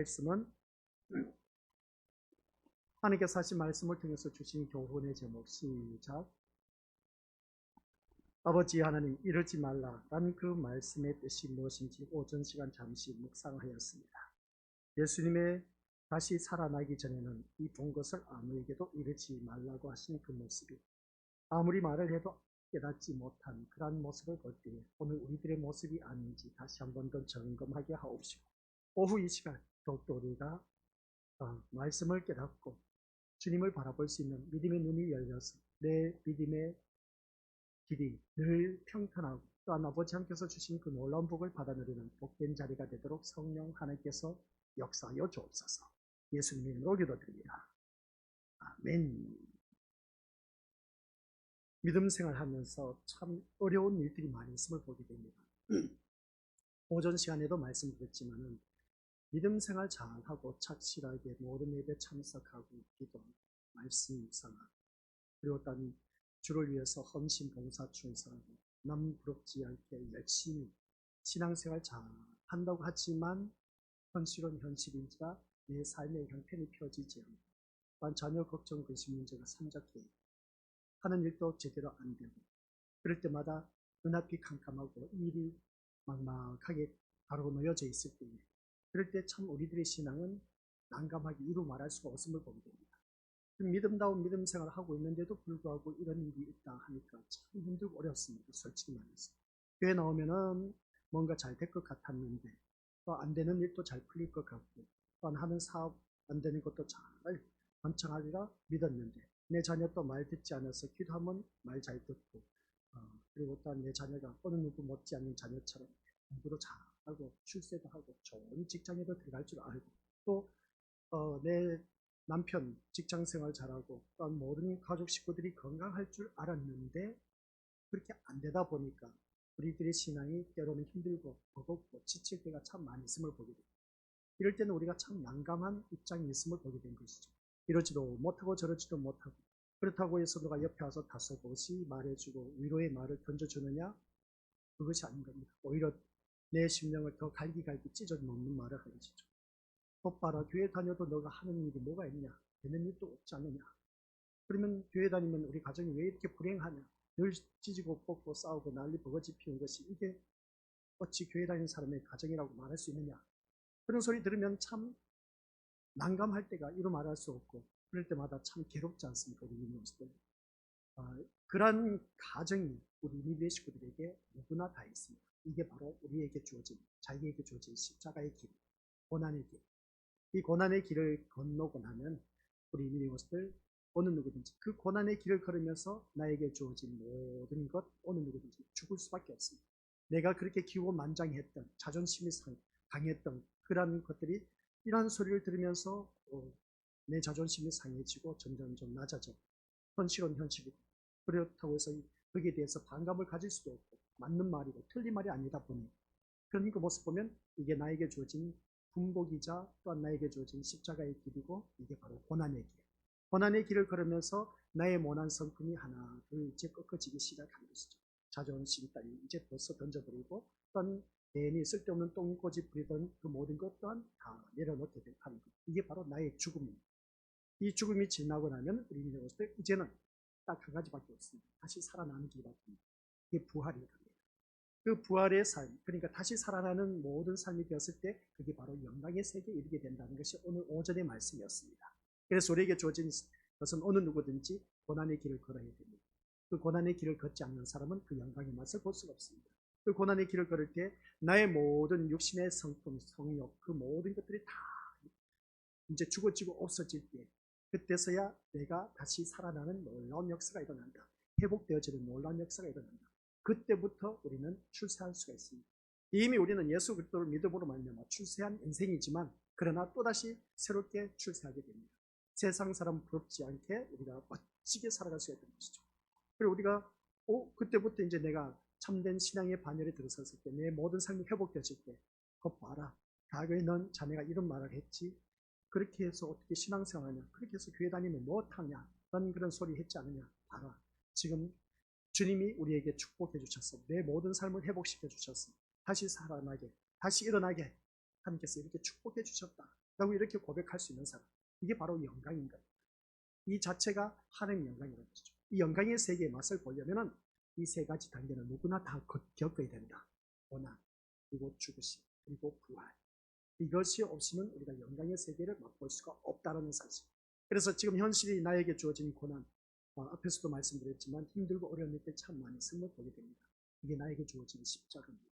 말씀은 하나님께서 하신 말씀을 통해서 주신 교훈의 제목. 시작. 아버지 하나님, 이러지 말라라는 그 말씀의 뜻이 무엇인지 오전 시간 잠시 묵상하였습니다. 예수님의 다시 살아나기 전에는 이 본 것을 아무에게도 이르지 말라고 하신 그 모습이 아무리 말을 해도 깨닫지 못한 그러한 모습을 볼 때에 오늘 우리들의 모습이 아닌지 다시 한 번 더 점검하게 하옵시고, 오후 이 시간 더욱더 우리가 말씀을 깨닫고 주님을 바라볼 수 있는 믿음의 눈이 열려서 내 믿음의 길이 늘 평탄하고 또한 아버지 하나님께서 주신 그 놀라운 복을 받아 누리는 복된 자리가 되도록 성령 하나님께서 역사하여 주옵소서. 예수님의 이름으로 기도드립니다. 아멘. 믿음 생활하면서 참 어려운 일들이 많이 있음을 보게 됩니다. 오전 시간에도 말씀드렸지만은 믿음 생활 잘하고 착실하게 모든 예배 참석하고 기도하고 말씀 묵상하고 그리고 또한 주를 위해서 헌신 봉사 충성하고 남 부럽지 않게 열심히 신앙생활 잘한다고 하지만 현실은 현실인지라 내 삶의 형편이 펴지지 않고 또한 자녀 걱정 근심 문제가 산적해 하는 일도 제대로 안 되고 그럴 때마다 눈앞이 캄캄하고 일이 막막하게 바로 놓여져 있을 때에 그럴 때 참 우리들의 신앙은 난감하게 이루 말할 수가 없음을 보게 됩니다. 믿음다운 믿음 생활을 하고 있는데도 불구하고 이런 일이 있다 하니까 참 힘들고 어렵습니다. 솔직히 말해서. 교회 나오면은 뭔가 잘 될 것 같았는데 또 안 되는 일도 잘 풀릴 것 같고 또한 하는 사업 안 되는 것도 잘 완성하리라 믿었는데 내 자녀 또 말 듣지 않아서 기도하면 말 잘 듣고 그리고 또한 내 자녀가 어느 누구 못지않은 자녀처럼 공부도 잘하고 출세도 하고 좋은 직장에도 들어갈 줄 알고 또 내 남편 직장생활 잘하고 또한 모든 가족 식구들이 건강할 줄 알았는데 그렇게 안 되다 보니까 우리들의 신앙이 때로는 힘들고 버겁고 지칠 때가 참 많이 있음을 보게 됩니다. 이럴 때는 우리가 참 난감한 입장에 있음을 보게 된 것이죠. 이러지도 못하고 저러지도 못하고 그렇다고 해서 누가 옆에 와서 다소곳이 말해주고 위로의 말을 던져주느냐? 그것이 아닌 겁니다. 오히려 내 심령을 더 갈기갈기 찢어놓는 말을 하는 것이죠. 오빠라 교회 다녀도 너가 하는 일이 뭐가 있냐? 되는 일도 없지 않느냐? 그러면 교회 다니면 우리 가정이 왜 이렇게 불행하냐? 늘 찢고 뽑고 싸우고 난리 버거지 피운 것이 이게 어찌 교회 다니는 사람의 가정이라고 말할 수 있느냐? 그런 소리 들으면 참 난감할 때가 이루 말할 수 없고 그럴 때마다 참 괴롭지 않습니까? 우리 믿는 모습들. 그러한 가정이 우리 믿음의 식구들에게 누구나 다 있습니다. 이게 바로 우리에게 주어진 자기에게 주어진 십자가의 길, 고난의 길. 이 고난의 길을 건너고 나면 우리 믿음의 모습들 어느 누구든지 그 고난의 길을 걸으면서 나에게 주어진 모든 것 어느 누구든지 죽을 수밖에 없습니다. 내가 그렇게 기고만장했던 자존심이 강했던 그러한 것들이 이러한 소리를 들으면서 내 자존심이 상해지고 점점 낮아져. 현실은 현실이고 그렇다고 해서 거기에 대해서 반감을 가질 수도 없고 맞는 말이고 틀린 말이 아니다 보니 그런 그 모습 보면 이게 나에게 주어진 분복이자 또한 나에게 주어진 십자가의 길이고 이게 바로 고난의 길. 고난의 길을 걸으면서 나의 모난 성품이 하나 둘째 꺾어지기 시작하는 것이죠. 자존심 따위 이제 벌써 던져버리고 또한 괜히 쓸데없는 똥꼬집 부리던 그 모든 것 또한 다 내려놓게 하는 것. 이게 바로 나의 죽음입니다. 이 죽음이 지나고 나면 우리 믿는 것을 이제는 딱 한 가지밖에 없습니다. 다시 살아나는 길밖에 없습니다. 이게 부활입니다. 그 부활의 삶, 그러니까 다시 살아나는 모든 삶이 되었을 때 그게 바로 영광의 세계에 이르게 된다는 것이 오늘 오전의 말씀이었습니다. 그래서 우리에게 주어진 것은 어느 누구든지 고난의 길을 걸어야 됩니다. 그 고난의 길을 걷지 않는 사람은 그 영광의 맛을 볼 수가 없습니다. 그 고난의 길을 걸을 때 나의 모든 육신의 성품, 성욕, 그 모든 것들이 다 이제 죽어지고 없어질 때 그때서야 내가 다시 살아나는 놀라운 역사가 일어난다. 회복되어지는 놀라운 역사가 일어난다. 그때부터 우리는 출세할 수가 있습니다. 이미 우리는 예수 그리스도를 믿음으로 말미암아 출세한 인생이지만 그러나 또다시 새롭게 출세하게 됩니다. 세상 사람 부럽지 않게 우리가 멋지게 살아갈 수가 있는 것이죠. 그리고 우리가 그때부터 이제 내가 참된 신앙의 반열에 들어섰을 때 내 모든 삶이 회복되어질 때 그거 봐라. 과거에 넌 자네가 이런 말을 했지. 그렇게 해서 어떻게 신앙생활하냐. 그렇게 해서 교회 다니면 못하냐. 넌 그런 소리 했지 않느냐. 봐라. 지금 주님이 우리에게 축복해 주셨어. 내 모든 삶을 회복시켜 주셨어. 다시 살아나게, 다시 일어나게 하나님께서 이렇게 축복해 주셨다. 라고 이렇게 고백할 수 있는 사람, 이게 바로 영광인 거예요. 이 자체가 하나님의 영광이라는 것이죠. 이 영광의 세계의 맛을 보려면 이 세 가지 단계는 누구나 다 겪어야 된다. 고난, 그리고 죽으심, 그리고 부활. 이것이 없으면 우리가 영광의 세계를 맛볼 수가 없다는 사실. 그래서 지금 현실이 나에게 주어진 고난, 앞에서도 말씀드렸지만 힘들고 어려운 일들 참 많이 있음을 보게 됩니다. 이게 나에게 주어진 십자가입니다.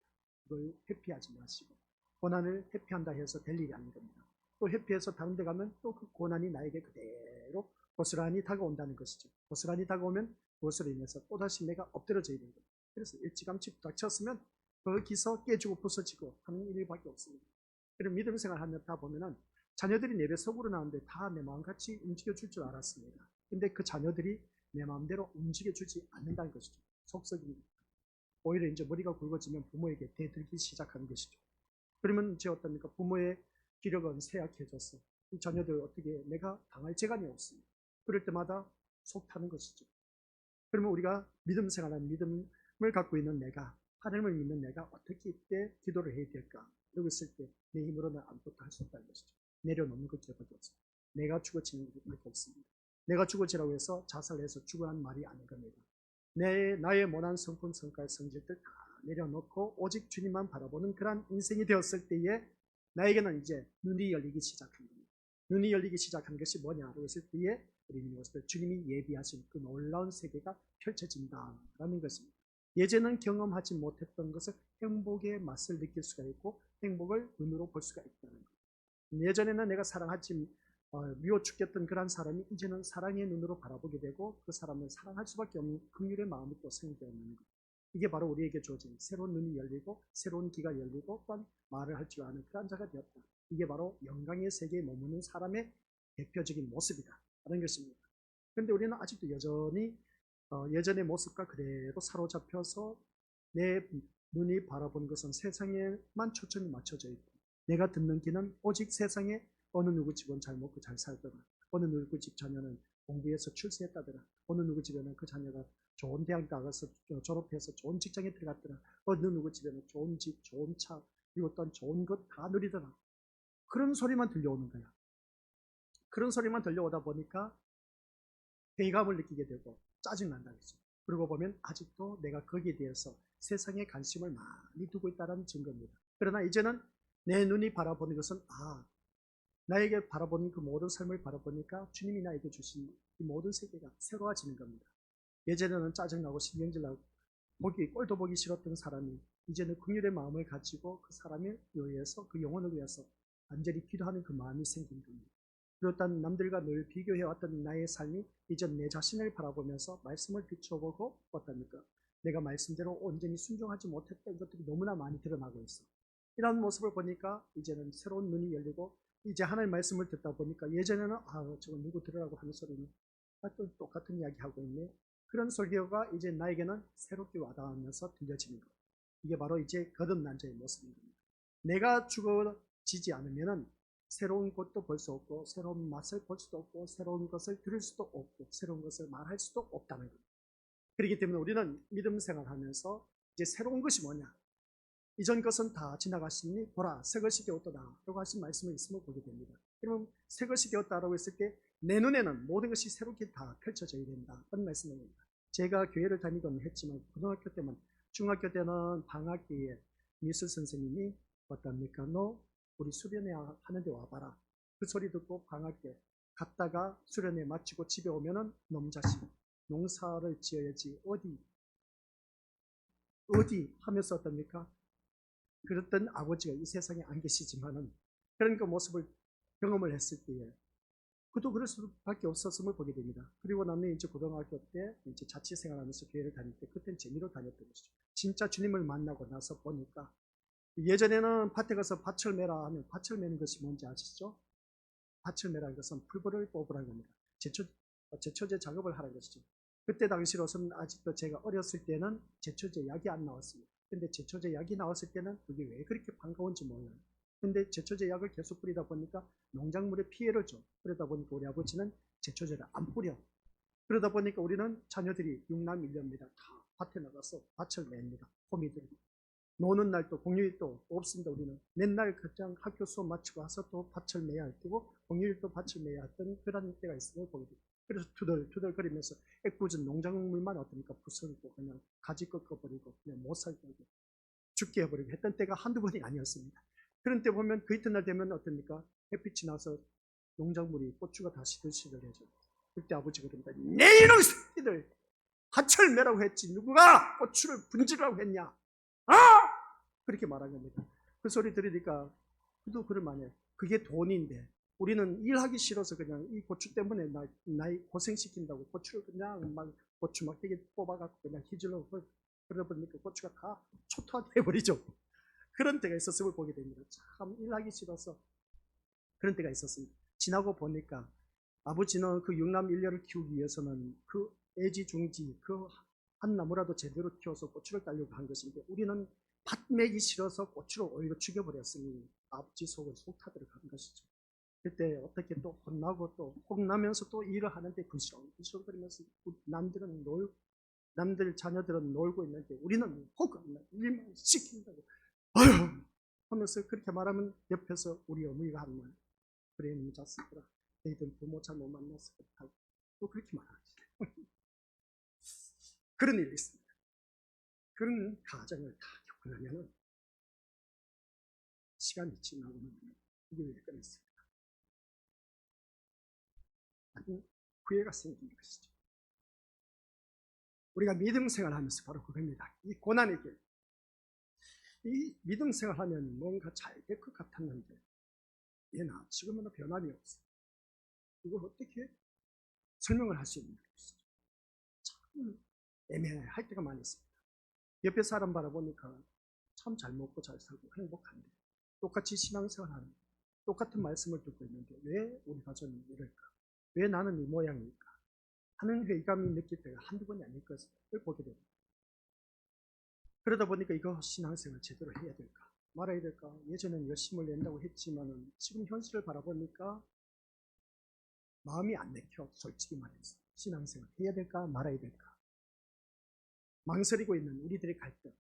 이걸 회피하지 마시고, 고난을 회피한다 해서 될 일이 아닌 겁니다. 또 회피해서 다른 데 가면 또 그 고난이 나에게 그대로 고스란히 다가온다는 것이죠. 고스란히 다가오면 그것으로 인해서 또다시 내가 엎드려져야 되는 겁니다. 그래서 일찌감치 부닥쳤으면 거기서 깨지고 부서지고 하는 일밖에 없습니다. 그럼 믿음 생활하며 다 보면은 자녀들이 내 뱃속으로 나오는데 다 내 마음같이 움직여줄 줄 알았습니다. 근데 그 자녀들이 내 마음대로 움직여주지 않는다는 것이죠. 속썩입니다. 오히려 이제 머리가 굵어지면 부모에게 대들기 시작하는 것이죠. 그러면 이제 어떻습니까? 부모의 기력은 쇠약해져서 이 자녀들 어떻게 내가 당할 재간이 없습니다. 그럴 때마다 속 타는 것이죠. 그러면 우리가 믿음 생활하는 믿음을 갖고 있는 내가, 하나님을 믿는 내가 어떻게 이때 기도를 해야 될까? 그러고 있을 때 내 힘으로는 아무것도 할 수 없다는 것이죠. 내려놓는 것밖에 없습니다. 내가 죽어지는 것밖에 없습니다. 내가 죽어지라고 해서 자살해서 죽으라는 말이 아닌 겁니다. 나의 모난 성품, 성깔, 성질들 다 내려놓고 오직 주님만 바라보는 그런 인생이 되었을 때에 나에게는 이제 눈이 열리기 시작한 겁니다. 눈이 열리기 시작한 것이 뭐냐고 했을 때에 우리는 이것을 주님이 예비하신 그 놀라운 세계가 펼쳐진다라는 것입니다. 예전은 경험하지 못했던 것을 행복의 맛을 느낄 수가 있고 행복을 눈으로 볼 수가 있다는 것. 예전에는 내가 사랑하지 미워 죽겠던 그런 사람이 이제는 사랑의 눈으로 바라보게 되고 그 사람을 사랑할 수밖에 없는 긍휼의 마음이 또 생겨나는 것. 이게 바로 우리에게 주어진 새로운 눈이 열리고 새로운 귀가 열리고 또한 말을 할 줄 아는 그런 자가 되었다. 이게 바로 영광의 세계에 머무는 사람의 대표적인 모습이다 라는 것입니다. 그런데 우리는 아직도 여전히 예전의 모습과 그대로 사로잡혀서 내 눈이 바라보는 것은 세상에만 초점이 맞춰져 있고 내가 듣는 귀는 오직 세상에 어느 누구 집은 잘 먹고 잘 살더라. 어느 누구 집 자녀는 공부해서 출세했다더라. 어느 누구 집에는 그 자녀가 좋은 대학 나가서 졸업해서 좋은 직장에 들어갔더라. 어느 누구 집에는 좋은 집, 좋은 차, 그리고 또한 좋은 것 다 누리더라. 그런 소리만 들려오는 거야. 그런 소리만 들려오다 보니까 회의감을 느끼게 되고 짜증난다는 거죠. 그러고 보면 아직도 내가 거기에 대해서 세상에 관심을 많이 두고 있다는 증거입니다. 그러나 이제는 내 눈이 바라보는 것은 나에게 바라보는 그 모든 삶을 바라보니까 주님이 나에게 주신 이 모든 세계가 새로워지는 겁니다. 예전에는 짜증나고 신경질나고 꼴도 보기 싫었던 사람이 이제는 긍휼의 마음을 가지고 그 사람을 위해서 그 영혼을 위해서 간절히 기도하는 그 마음이 생긴 겁니다. 그렇다면 남들과 늘 비교해왔던 나의 삶이 이제 내 자신을 바라보면서 말씀을 비춰보고 어떻습니까? 내가 말씀대로 온전히 순종하지 못했던 것들이 너무나 많이 드러나고 있어. 이런 모습을 보니까 이제는 새로운 눈이 열리고 이제 하나님의 말씀을 듣다 보니까 예전에는 저거 누구 들으라고 하는 소리니 또 똑같은 이야기 하고 있네. 그런 설교가 이제 나에게는 새롭게 와닿으면서 들려지는 것. 이게 바로 이제 거듭난 자의 모습인 겁니다. 내가 죽어지지 않으면은 새로운 것도 볼 수 없고 새로운 맛을 볼 수도 없고 새로운 것을 들을 수도 없고 새로운 것을 말할 수도 없다는 겁니다. 그렇기 때문에 우리는 믿음 생활하면서 이제 새로운 것이 뭐냐? 이전 것은 다 지나갔으니 보라 새 것이 되었도다 라고 하신 말씀이 있음을 보게 됩니다. 그러면 새 것이 되었다라고 했을 때 내 눈에는 모든 것이 새롭게 다 펼쳐져야 된다 그런 말씀입니다. 제가 교회를 다니곤 했지만 고등학교 때만 중학교 때는 방학기에 미술 선생님이 어떻습니까? 너 우리 수련회 하는데 와봐라. 그 소리 듣고 방학 때 갔다가 수련회 마치고 집에 오면은 놈 자식 농사를 지어야지 어디 하면서 어떻습니까? 그랬던 아버지가 이 세상에 안 계시지만은 그런 그 모습을 경험을 했을 때에 그도 그럴 수밖에 없었음을 보게 됩니다. 그리고 나면 이제 고등학교 때 이제 자취 생활하면서 교회를 다닐 때 그때는 재미로 다녔던 것이죠. 진짜 주님을 만나고 나서 보니까 예전에는 밭에 가서 밭을 매라 하면 밭을 매는 것이 뭔지 아시죠? 밭을 매라는 것은 풀벌을 뽑으라는 겁니다. 제초제 작업을 하라는 것이죠. 그때 당시로서는 아직도 제가 어렸을 때는 제초제 약이 안 나왔습니다. 근데 제초제 약이 나왔을 때는 그게 왜 그렇게 반가운지 몰라요. 근데 제초제 약을 계속 뿌리다 보니까 농작물에 피해를 줘. 그러다 보니까 우리 아버지는 제초제를 안 뿌려. 그러다 보니까 우리는 자녀들이 6남 1녀입니다. 다 밭에 나가서 밭을 맵니다. 호미들이. 노는 날도 공휴일 또 없습니다. 우리는 맨날 그냥 학교 수업 마치고 와서 또 밭을 매야 할 때고 공휴일 또 밭을 매야 했던 그런 때가 있음을 보게 됩니다. 그래서 투덜투덜거리면서 애꿎은 농작물만 어떠니까 부서지고 그냥 가지 꺾어버리고 그냥 못 살게 하고 죽게 해버리고 했던 때가 한두 번이 아니었습니다. 그런 때 보면 그 이튿날 되면 어떻습니까? 햇빛이 나서 농작물이 고추가 다 시들시들해져. 그때 아버지가 그럽니다. 내 이놈 새끼들 밭을 매라고 했지 누구가 고추를 분지라고 했냐? 아! 그렇게 말한 겁니다. 그 소리 들으니까 그도 그럴만해. 그게 돈인데 우리는 일하기 싫어서 그냥 이 고추 때문에 나이 고생시킨다고 고추를 그냥 막 고추 막 되게 뽑아갖고 그냥 휘질러 그러다 보니까 고추가 다 초토화돼 버리죠. 그런 때가 있었음을 보게 됩니다. 참 일하기 싫어서 그런 때가 있었습니다. 지나고 보니까 아버지는 그 육남 일녀를 키우기 위해서는 그 애지중지 그 한 나무라도 제대로 키워서 고추를 따려고 한 것인데 우리는 밭 매기 싫어서 고추를 오히려 죽여버렸으니 아버지 속은 속 타들어간 것이죠. 그때 어떻게 또 혼나고 또 혼나면서 또 일을 하는데 근시렁근시렁거리면서 남들 자녀들은 놀고 있는데 우리는 혹은 일만 시킨다고 아유 하면서 그렇게 말하면 옆에서 우리 어머니가 하는 말 그래 니 자식들아 너희들 부모 잘못 만나서 그렇다고 또 그렇게 말하지. 그런 일이 있습니다. 그런 가정을 다 겪으려면 시간이 지나고는 이게 왜 그랬을까? 아니 후회가 생긴 것이죠. 우리가 믿음 생활하면서 바로 그겁니다. 이 고난의 길. 이 믿음 생활하면 뭔가 잘 될 것 같았는데 얘나 지금은 변함이 없어. 이걸 어떻게 설명을 할 수 있는 것이죠. 참 애매할 때가 많이 있습니다. 옆에 사람 바라보니까 참 잘 먹고 잘 살고 행복한데 똑같이 신앙생활하는 똑같은 말씀을 듣고 있는데 왜 우리 가정이 이럴까? 왜 나는 이 모양일까? 하는 회의감이 느낄 때가 한두 번이 아닐 것을 보게 됩니다. 그러다 보니까 이거 신앙생활 제대로 해야 될까? 말아야 될까? 예전엔 열심을 낸다고 했지만은 지금 현실을 바라보니까 마음이 안 내켜. 솔직히 말해서 신앙생활 해야 될까? 말아야 될까? 망설이고 있는 우리들의 갈등.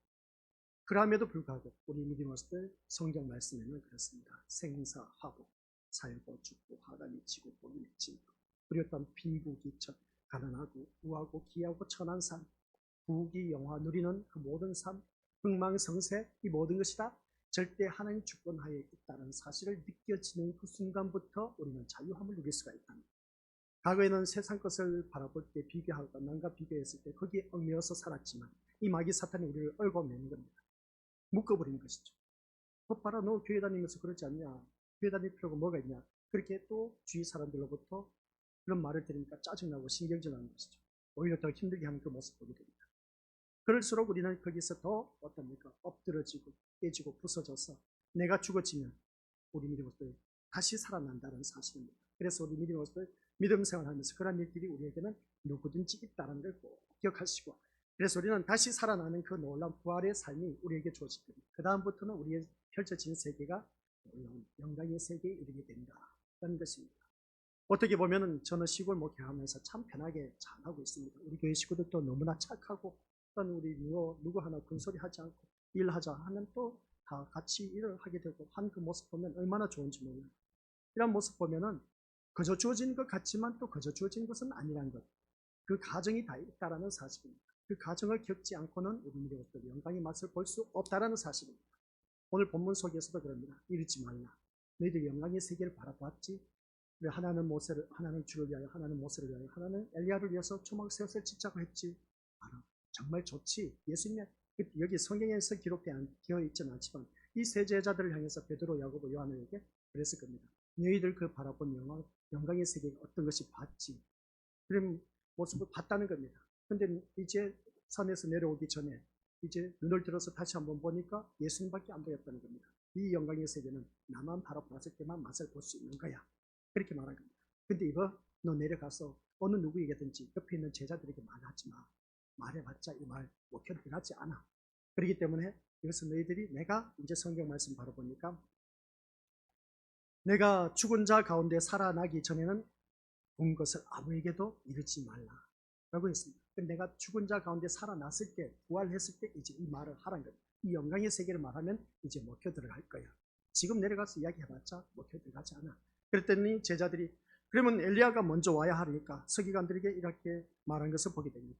그럼에도 불구하고 우리 믿음으로서 성경 말씀에는 그렇습니다. 생사하복, 살고 죽고 하나님 치고 복이 맺힌 그리고 또한 빈부귀천, 가난하고 우하고 귀하고 천한 삶, 부귀 영화 누리는 그 모든 삶, 흥망성쇠 이 모든 것이 다 절대 하나님 주권하에 있다는 사실을 느껴지는 그 순간부터 우리는 자유함을 누릴 수가 있답니다. 과거에는 세상 것을 바라볼 때 비교하고 남과 비교했을 때 거기에 얽매여서 살았지만 이 마귀 사탄이 우리를 얽어매는 겁니다. 묶어버리는 것이죠. 봐라 너 교회 다니면서 그러지 않냐? 교회 다닐 필요가 뭐가 있냐? 그렇게 또 주위 사람들로부터 그런 말을 들으니까 짜증나고 신경질나는 것이죠. 오히려 더 힘들게 하는 그 모습 보게 됩니다. 그럴수록 우리는 거기서 더 어떻습니까? 엎드러지고 깨지고 부서져서 내가 죽어지면 우리 믿음으로서 다시 살아난다는 사실입니다. 그래서 우리 믿음으로서 믿음 생활하면서 그런 일들이 우리에게는 누구든지 있다는 걸 꼭 기억하시고 그래서 우리는 다시 살아나는 그 놀라운 부활의 삶이 우리에게 주어집니다. 그 다음부터는 우리의 펼쳐진 세계가 영광의 세계에 이르게 된다는 것입니다. 어떻게 보면 저는 시골 목회하면서 참 편하게 잘하고 있습니다. 우리 교회 식구들도 너무나 착하고 어떤 우리 누구 하나 군소리 하지 않고 일하자 하면 또 다 같이 일을 하게 되고 한 그 모습 보면 얼마나 좋은지 몰라요. 이런 모습 보면은 그저 주어진 것 같지만 또 그저 주어진 것은 아니라는 것. 그 가정이 다 있다라는 사실입니다. 그 가정을 겪지 않고는 우리 믿음으로서 영광의 맛을 볼 수 없다라는 사실입니다. 오늘 본문 속에서도 그럽니다. 이르지 말라. 너희들 영광의 세계를 바라보았지. 하나는 모세를, 하나는 주를 위하여, 하나는 모세를 위하여, 하나는 엘리야를 위해서 초막셋을 짓자고 했지. 알아. 정말 좋지. 예수님의 여기 성경에서 기록되어 있지는 않지만 이 세 제자들을 향해서 베드로, 야고보, 요한에게 그랬을 겁니다. 너희들 그 바라본 영광의 세계가 어떤 것이 봤지. 그런 모습을 봤다는 겁니다. 근데 이제 산에서 내려오기 전에 이제 눈을 들어서 다시 한번 보니까 예수님밖에 안 보였다는 겁니다. 이 영광의 세계는 나만 바라봤을 때만 맛을 볼 수 있는 거야. 그렇게 말한 겁니다. 근데 이거 너 내려가서 어느 누구에게든지 옆에 있는 제자들에게 말하지 마. 말해봤자 이 말 목표를 변하지 않아. 그렇기 때문에 이것은 너희들이 내가 이제 성경 말씀 바로 보니까 내가 죽은 자 가운데 살아나기 전에는 본 것을 아무에게도 이르지 말라 라고 했습니다. 내가 죽은 자 가운데 살아났을 때 부활했을 때 이제 이 말을 하라는 겁니다. 이 영광의 세계를 말하면 이제 목표 들어갈 거야. 지금 내려가서 이야기해봤자 목표 들어가지 않아. 그랬더니 제자들이 그러면 엘리야가 먼저 와야 하니까 서기관들에게 이렇게 말한 것을 보게 됩니다.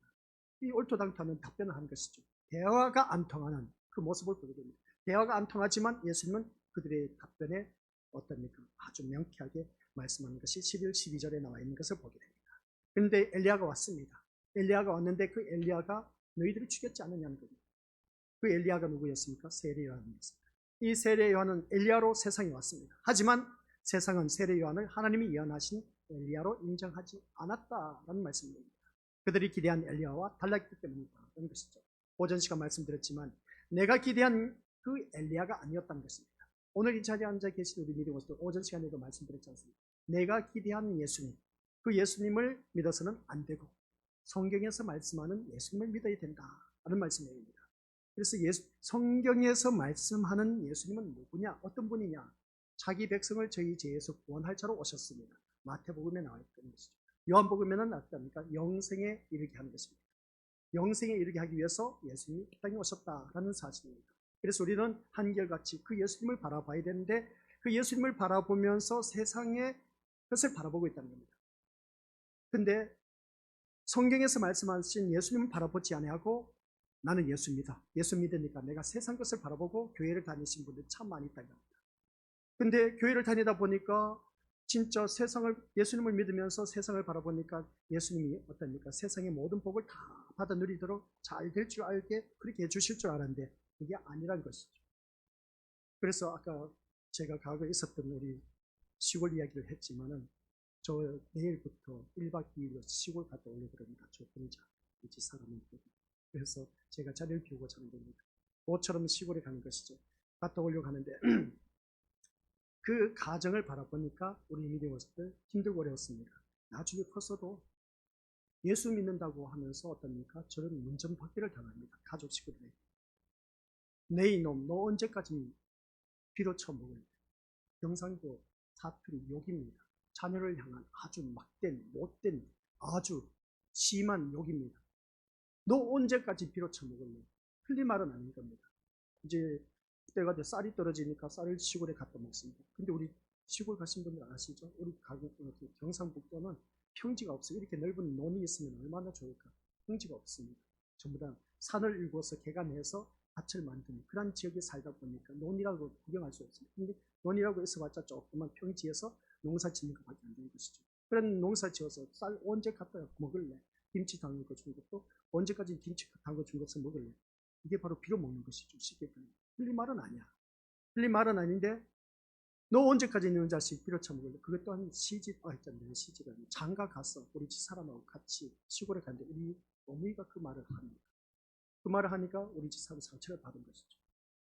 이 올토당토하는 답변을 하는 것이죠. 대화가 안 통하는 그 모습을 보게 됩니다. 대화가 안 통하지만 예수님은 그들의 답변에 어떻습니까? 아주 명쾌하게 말씀하는 것이 11, 12절에 나와 있는 것을 보게 됩니다. 그런데 엘리야가 왔습니다. 엘리야가 왔는데 그 엘리야가 너희들이 죽였지 않느냐는 겁니다. 그 엘리야가 누구였습니까? 세례 요한이었습니다. 이 세례 요한은 엘리야로 세상에 왔습니다. 하지만 세상은 세례 요한을 하나님이 예언하신 엘리야로 인정하지 않았다라는 말씀입니다. 그들이 기대한 엘리야와 달랐기 때문이다라는 것이죠. 오전 시간 말씀드렸지만 내가 기대한 그 엘리야가 아니었다는 것입니다. 오늘 이 자리에 앉아 계신 우리 믿음 모습들 오전 시간에도 말씀드렸지 않습니까? 내가 기대한 예수님, 그 예수님을 믿어서는 안 되고 성경에서 말씀하는 예수님을 믿어야 된다라는 말씀입니다. 그래서 성경에서 말씀하는 예수님은 누구냐? 어떤 분이냐? 자기 백성을 저희 죄에서 구원할 자로 오셨습니다. 마태복음에 나와 있던 것이죠. 요한복음에는 어떻습니까? 영생에 이르게 하는 것입니다. 영생에 이르게 하기 위해서 예수님이 이 땅에 오셨다라는 사실입니다. 그래서 우리는 한결같이 그 예수님을 바라봐야 되는데 그 예수님을 바라보면서 세상의 것을 바라보고 있다는 겁니다. 근데 성경에서 말씀하신 예수님을 바라보지 아니하고 나는 예수 믿어. 예수 믿으니까 내가 세상 것을 바라보고 교회를 다니신 분들이 참 많이 있다는 겁니다. 근데 교회를 다니다 보니까 진짜 예수님을 믿으면서 세상을 바라보니까 예수님이 어떻습니까? 세상의 모든 복을 다 받아 누리도록 잘 될 줄 알게 그렇게 해주실 줄 알았는데 그게 아니란 것이죠. 그래서 아까 제가 과거에 있었던 우리 시골 이야기를 했지만은 저 내일부터 1박 2일로 시골 갔다 오려고 합니다. 저 혼자 이 집 사람은. 그래서 제가 자리를 비우고 자는 겁니다. 모처럼 시골에 가는 것이죠. 갔다 오려고 하는데 그 가정을 바라보니까 우리 믿음 모습들 힘들고 어려웠습니다. 나중에 커서도 예수 믿는다고 하면서 어떻습니까? 저런 문전박대를 당합니다. 가족 식구들에게. 내 이놈, 너 언제까지 비로쳐 먹을래? 경상도 사투리 욕입니다. 자녀를 향한 아주 막된, 못된, 아주 심한 욕입니다. 너 언제까지 비로쳐 먹을래? 틀린 말은 아닌 겁니다. 이제 때가 돼 쌀이 떨어지니까 쌀을 시골에 갖다 먹습니다. 근데 우리 시골 가신 분들 아시죠? 우리 경상북도는 평지가 없어요. 이렇게 넓은 논이 있으면 얼마나 좋을까? 평지가 없습니다. 전부 다 산을 일궈서 개간해서 밭을 만드는 그런 지역에 살다 보니까 논이라고 구경할 수 없습니다. 근데 논이라고 있어봤자 조그만 평지에서 농사 짓는 것밖에 안 되는 것이죠. 그런 농사 지어서 쌀 언제 갖다 먹을래? 김치 담근 거 준 것도 언제까지 김치 담근 준 것을 먹을래? 이게 바로 비로 먹는 것이죠. 쉽게 말하면. 틀린 말은 아니야. 틀린 말은 아닌데 너 언제까지 있는 자식 비로차 먹을래? 그것 또한 시집은 장가 가서 우리 집 사람하고 같이 시골에 갔는데 우리 어머니가 그 말을 합니다. 그 말을 하니까 우리 집 사람 상처를 받은 것이죠.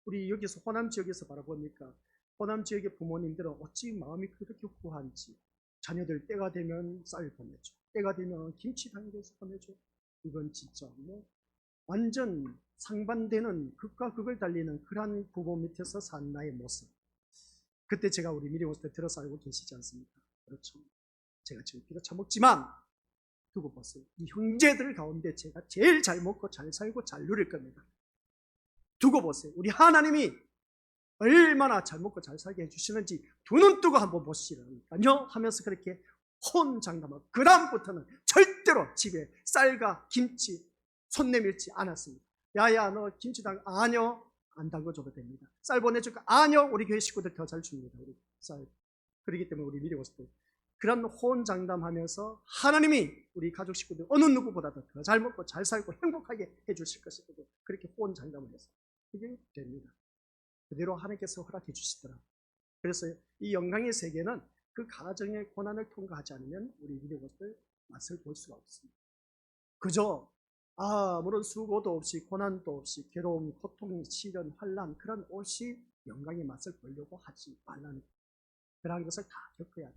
우리 여기서 호남 지역에서 바라보니까 호남 지역의 부모님들은 어찌 마음이 그렇게 후한지 자녀들 때가 되면 쌀 보내줘. 때가 되면 김치 담겨서 보내줘. 이건 진짜 뭐 완전 상반되는 극과 극을 달리는 그러한 부모 밑에서 산 나의 모습. 그때 제가 우리 미리 모습 때 들어서 알고 계시지 않습니까? 그렇죠. 제가 지금 비로차 먹지만 두고 보세요. 이 형제들 가운데 제가 제일 잘 먹고 잘 살고 잘 누릴 겁니다. 두고 보세요. 우리 하나님이 얼마나 잘 먹고 잘 살게 해주시는지 두 눈 뜨고 한번 보시라니까요 하면서 그렇게 혼장담하고 그 다음부터는 절대로 집에 쌀과 김치 손 내밀지 않았습니다. 야야 너 김치 아니요. 안 담궈줘도 됩니다. 쌀 보내줄까? 아니요. 우리 교회 식구들 더 잘 줍니다. 우리 쌀. 그렇기 때문에 우리 미리 모습들 그런 혼장담하면서 하나님이 우리 가족 식구들 어느 누구보다도 더 잘 먹고 잘 살고 행복하게 해주실 것이고 그렇게 혼장담을 해서 그게 됩니다. 그대로 하나님께서 허락해 주시더라. 그래서 이 영광의 세계는 그 가정의 고난을 통과하지 않으면 우리 믿음의 것을 맛을 볼 수가 없습니다. 그저 아무런 수고도 없이 고난도 없이 괴로움, 고통, 시련, 환난 그런 옷이 영광의 맛을 보려고 하지 말라는 그런 것을 다 겪어야 돼.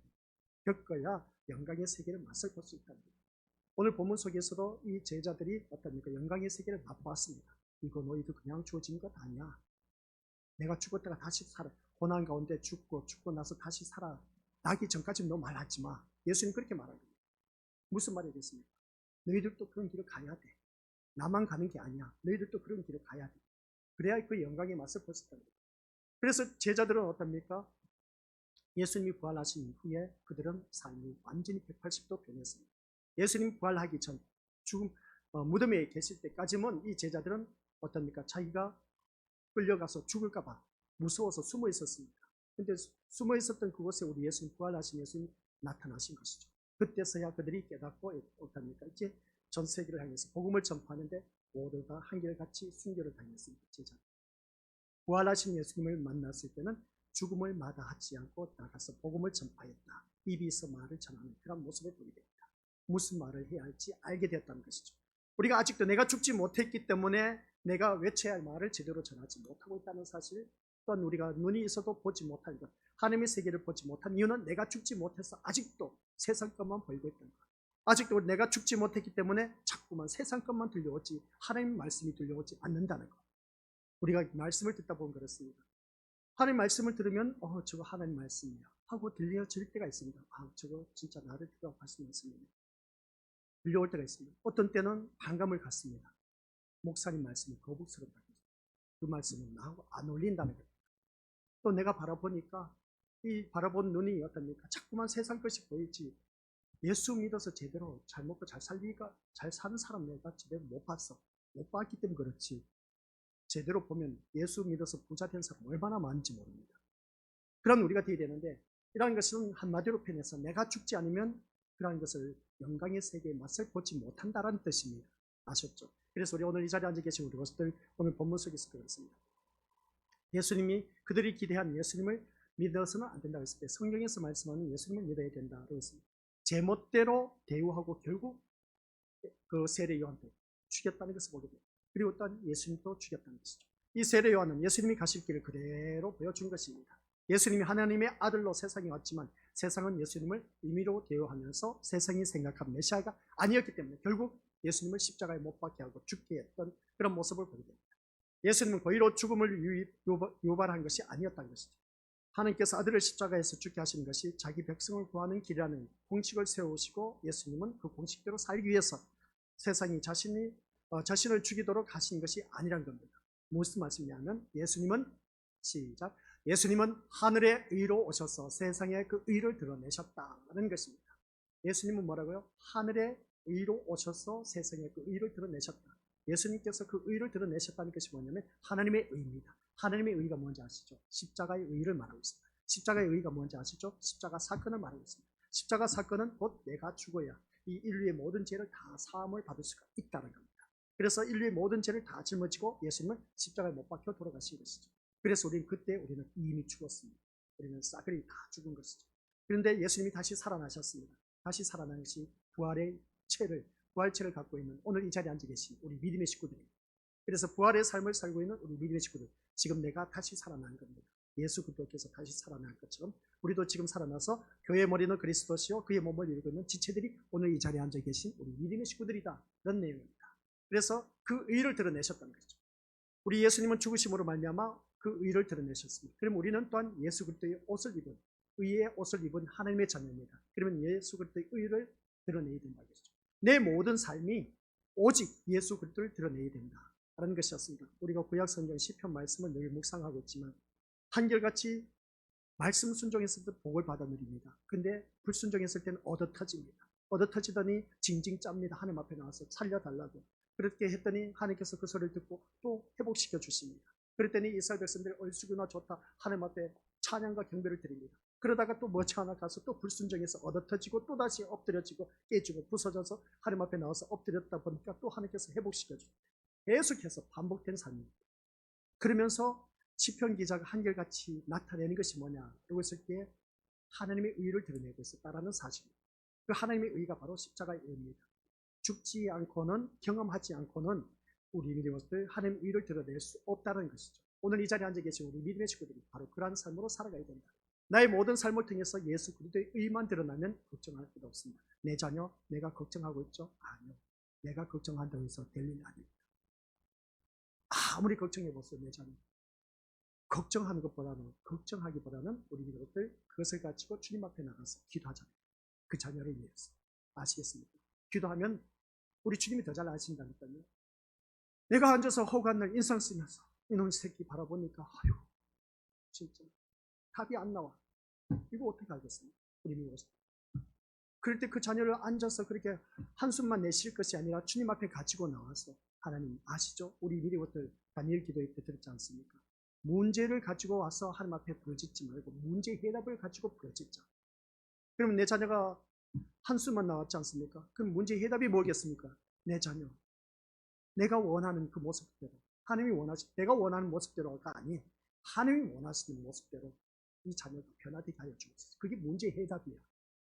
겪어야 영광의 세계를 맛을 볼 수 있다는 거예요. 오늘 본문 속에서도 이 제자들이 어떻습니까? 영광의 세계를 맛보았습니다. 이거 너희도 그냥 주어진 것 아니야. 내가 죽었다가 다시 살아. 고난 가운데 죽고 나서 다시 살아. 나기 전까지 너 말하지 마. 예수님 그렇게 말한 거예요. 무슨 말이겠습니까? 너희들도 그런 길을 가야 돼. 나만 가는 게 아니야. 너희들도 그런 길을 가야 돼. 그래야 그 영광의 맛을 볼 수 있다. 그래서 제자들은 어떻습니까? 예수님이 부활하신 후에 그들은 삶이 완전히 180도 변했습니다. 예수님 부활하기 전 죽음 무덤에 계실 때까지는 이 제자들은 어떻습니까? 자기가 끌려가서 죽을까봐 무서워서 숨어 있었습니다. 근데 숨어 있었던 그곳에 우리 예수님 부활하신 예수님 나타나신 것이죠. 그때서야 그들이 깨닫고 어떻습니까? 이제 전 세계를 향해서 복음을 전파하는데 모두가 한결같이 순교를 당했습니다. 제자. 부활하신 예수님을 만났을 때는 죽음을 마다하지 않고 나가서 복음을 전파했다. 입에서 말을 전하는 그런 모습을 보게 됩니다. 무슨 말을 해야 할지 알게 되었다는 것이죠. 우리가 아직도 내가 죽지 못했기 때문에 내가 외쳐야 할 말을 제대로 전하지 못하고 있다는 사실, 또한 우리가 눈이 있어도 보지 못한 것, 하나님의 세계를 보지 못한 이유는 내가 죽지 못해서 아직도 세상 것만 보이고 있다는 것. 아직도 내가 죽지 못했기 때문에 자꾸만 세상 것만 들려오지 하나님 말씀이 들려오지 않는다는 것. 우리가 말씀을 듣다 보면 그렇습니다. 하나님 말씀을 들으면 저거 하나님 말씀이야 하고 들려질 때가 있습니다. 저거 진짜 나를 대답하시는 말씀이네. 들려올 때가 있습니다. 어떤 때는 반감을 갖습니다. 목사님 말씀이 거북스럽다. 그 말씀은 나하고 안 어울린다는 겁니다. 또 내가 바라보니까 이 바라본 눈이 어떻습니까? 자꾸만 세상 것이 보이지 예수 믿어서 제대로 잘 먹고 잘 살리가 잘 사는 사람 내가 제대로 못 봤어. 못 봤기 때문에 그렇지. 제대로 보면 예수 믿어서 부자 된 사람 얼마나 많은지 모릅니다. 그런 우리가 되어야 되는데, 이러한 것은 한마디로 표현해서 내가 죽지 않으면 그러한 것을 영광의 세계의 맛을 보지 못한다는 뜻입니다. 아셨죠? 그래서 우리 오늘 이 자리에 앉아 계신 우리 것들 오늘 본문 속에서 그렇습니다. 예수님이 그들이 기대한 예수님을 믿어서는 안 된다고 했을 때 성경에서 말씀하는 예수님을 믿어야 된다고 했습니다. 제멋대로 대우하고 결국 그 세례 요한도 죽였다는 것을 보게 됩니다. 그리고 또한 예수님도 죽였다는 것이죠. 이 세례 요한은 예수님이 가실 길을 그대로 보여준 것입니다. 예수님이 하나님의 아들로 세상에 왔지만 세상은 예수님을 임의로 대우하면서 세상이 생각한 메시아가 아니었기 때문에 결국 예수님을 십자가에 못 박게 하고 죽게 했던 그런 모습을 보게 됩니다. 예수님은 고의로 죽음을 유발한 것이 아니었다는 것이죠. 하나님께서 아들을 십자가에서 죽게 하신 것이 자기 백성을 구하는 길이라는 공식을 세우시고 예수님은 그 공식대로 살기 위해서 세상이 자신을 죽이도록 하신 것이 아니란 겁니다. 무슨 말씀이냐면 예수님은 시작 예수님은 하늘의 의로 오셔서 세상에 그 의를 드러내셨다는 것입니다. 예수님은 뭐라고요? 하늘의 의로 오셔서 세상에 그 의를 드러내셨다. 예수님께서 그 의를 드러내셨다는 것이 뭐냐면 하나님의 의입니다. 하나님의 의가 뭔지 아시죠? 십자가의 의를 말하고 있습니다. 십자가의 의가 뭔지 아시죠? 십자가 사건을 말하고 있습니다. 십자가 사건은 곧 내가 죽어야 이 인류의 모든 죄를 다 사함을 받을 수가 있다는 겁니다. 그래서 인류의 모든 죄를 다 짊어지고 예수님은 십자가에 못 박혀 돌아가신 것이죠. 그래서 우리는 이미 죽었습니다. 우리는 싸그리 다 죽은 것이죠. 그런데 예수님이 다시 살아나셨습니다. 다시 살아난 것이 부활체를 갖고 있는 오늘 이 자리에 앉아 계신 우리 믿음의 식구들입니다. 그래서 부활의 삶을 살고 있는 우리 믿음의 식구들, 지금 내가 다시 살아난 겁니다. 예수 그리스도께서 다시 살아난 것처럼 우리도 지금 살아나서 교회의 머리는 그리스도시요 그의 몸을 이루고 있는 지체들이 오늘 이 자리에 앉아 계신 우리 믿음의 식구들이다. 그런 내용입니다. 그래서 그 의를 드러내셨다는 거죠. 우리 예수님은 죽으심으로 말미암아 그 의를 드러내셨습니다. 그럼 우리는 또한 예수 그리스도의 옷을 입은 의의 옷을 입은 하나님의 자녀입니다. 그러면 예수 그리스도의 의를 드러내야 된다는 것이죠. 내 모든 삶이 오직 예수 그리스도를 드러내야 된다라는 것이었습니다. 우리가 구약 성경 시편 말씀을 늘 묵상하고 있지만 한결같이 말씀 순종했을 때 복을 받아 누립니다. 근데 불순종했을 때는 얻어터집니다. 얻어터지더니 징징 짭니다. 하나님 앞에 나와서 살려달라고. 그렇게 했더니 하나님께서 그 소리를 듣고 또 회복시켜 주십니다. 그랬더니 이스라엘 백성들이 얼쑤구나 좋다 하나님 앞에 찬양과 경배를 드립니다. 그러다가 또 뭐지 하나 가서 또 불순종해서 얻어터지고 또다시 엎드려지고 깨지고 부서져서 하나님 앞에 나와서 엎드렸다 보니까 또 하나님께서 회복시켜 줍니다. 계속해서 반복된 삶입니다. 그러면서 시편 기자가 한결같이 나타내는 것이 뭐냐라고 했을 때 하나님의 의를 드러내고 있었다라는 사실입니다. 그 하나님의 의가 바로 십자가의 의입니다. 죽지 않고는 경험하지 않고는 우리 믿음으로서 하나님의 의를 드러낼 수 없다는 것이죠. 오늘 이 자리에 앉아 계신 우리 믿음의 식구들이 바로 그러한 삶으로 살아가야 된다. 나의 모든 삶을 통해서 예수 그리스도의 의만 드러나면 걱정할 필요 없습니다. 내 자녀 내가 걱정하고 있죠? 아니요. 내가 걱정한다고 해서 될 일이 아닙니다. 아무리 걱정해보세요. 내 자녀 걱정하기보다는 우리 믿음들 그것을 가지고 주님 앞에 나가서 기도하잖아요. 그 자녀를 위해서. 아시겠습니까? 기도하면 우리 주님이 더 잘 아신다니까요. 내가 앉아서 허구한 날 인상 쓰면서 이놈 새끼 바라보니까 아유 진짜 답이 안 나와. 이거 어떻게 하겠습니까? 우리 미워서. 그럴 때 그 자녀를 앉아서 그렇게 한숨만 내쉴 것이 아니라 주님 앞에 가지고 나와서 하나님 아시죠? 우리 미리 것들 다니엘 기도회 때 들었지 않습니까? 문제를 가지고 와서 하나님 앞에 부르짖지 말고 문제 해답을 가지고 부르짖자. 그러면 내 자녀가 한숨만 나왔지 않습니까? 그럼 문제 해답이 뭐겠습니까? 내 자녀 내가 원하는 그 모습대로 하나님이 원하시 내가 원하는 모습대로가 아닌 하나님이 원하시는 모습대로 이 자녀가 변화되게 하여 주옵소서. 그게 문제 해답이야.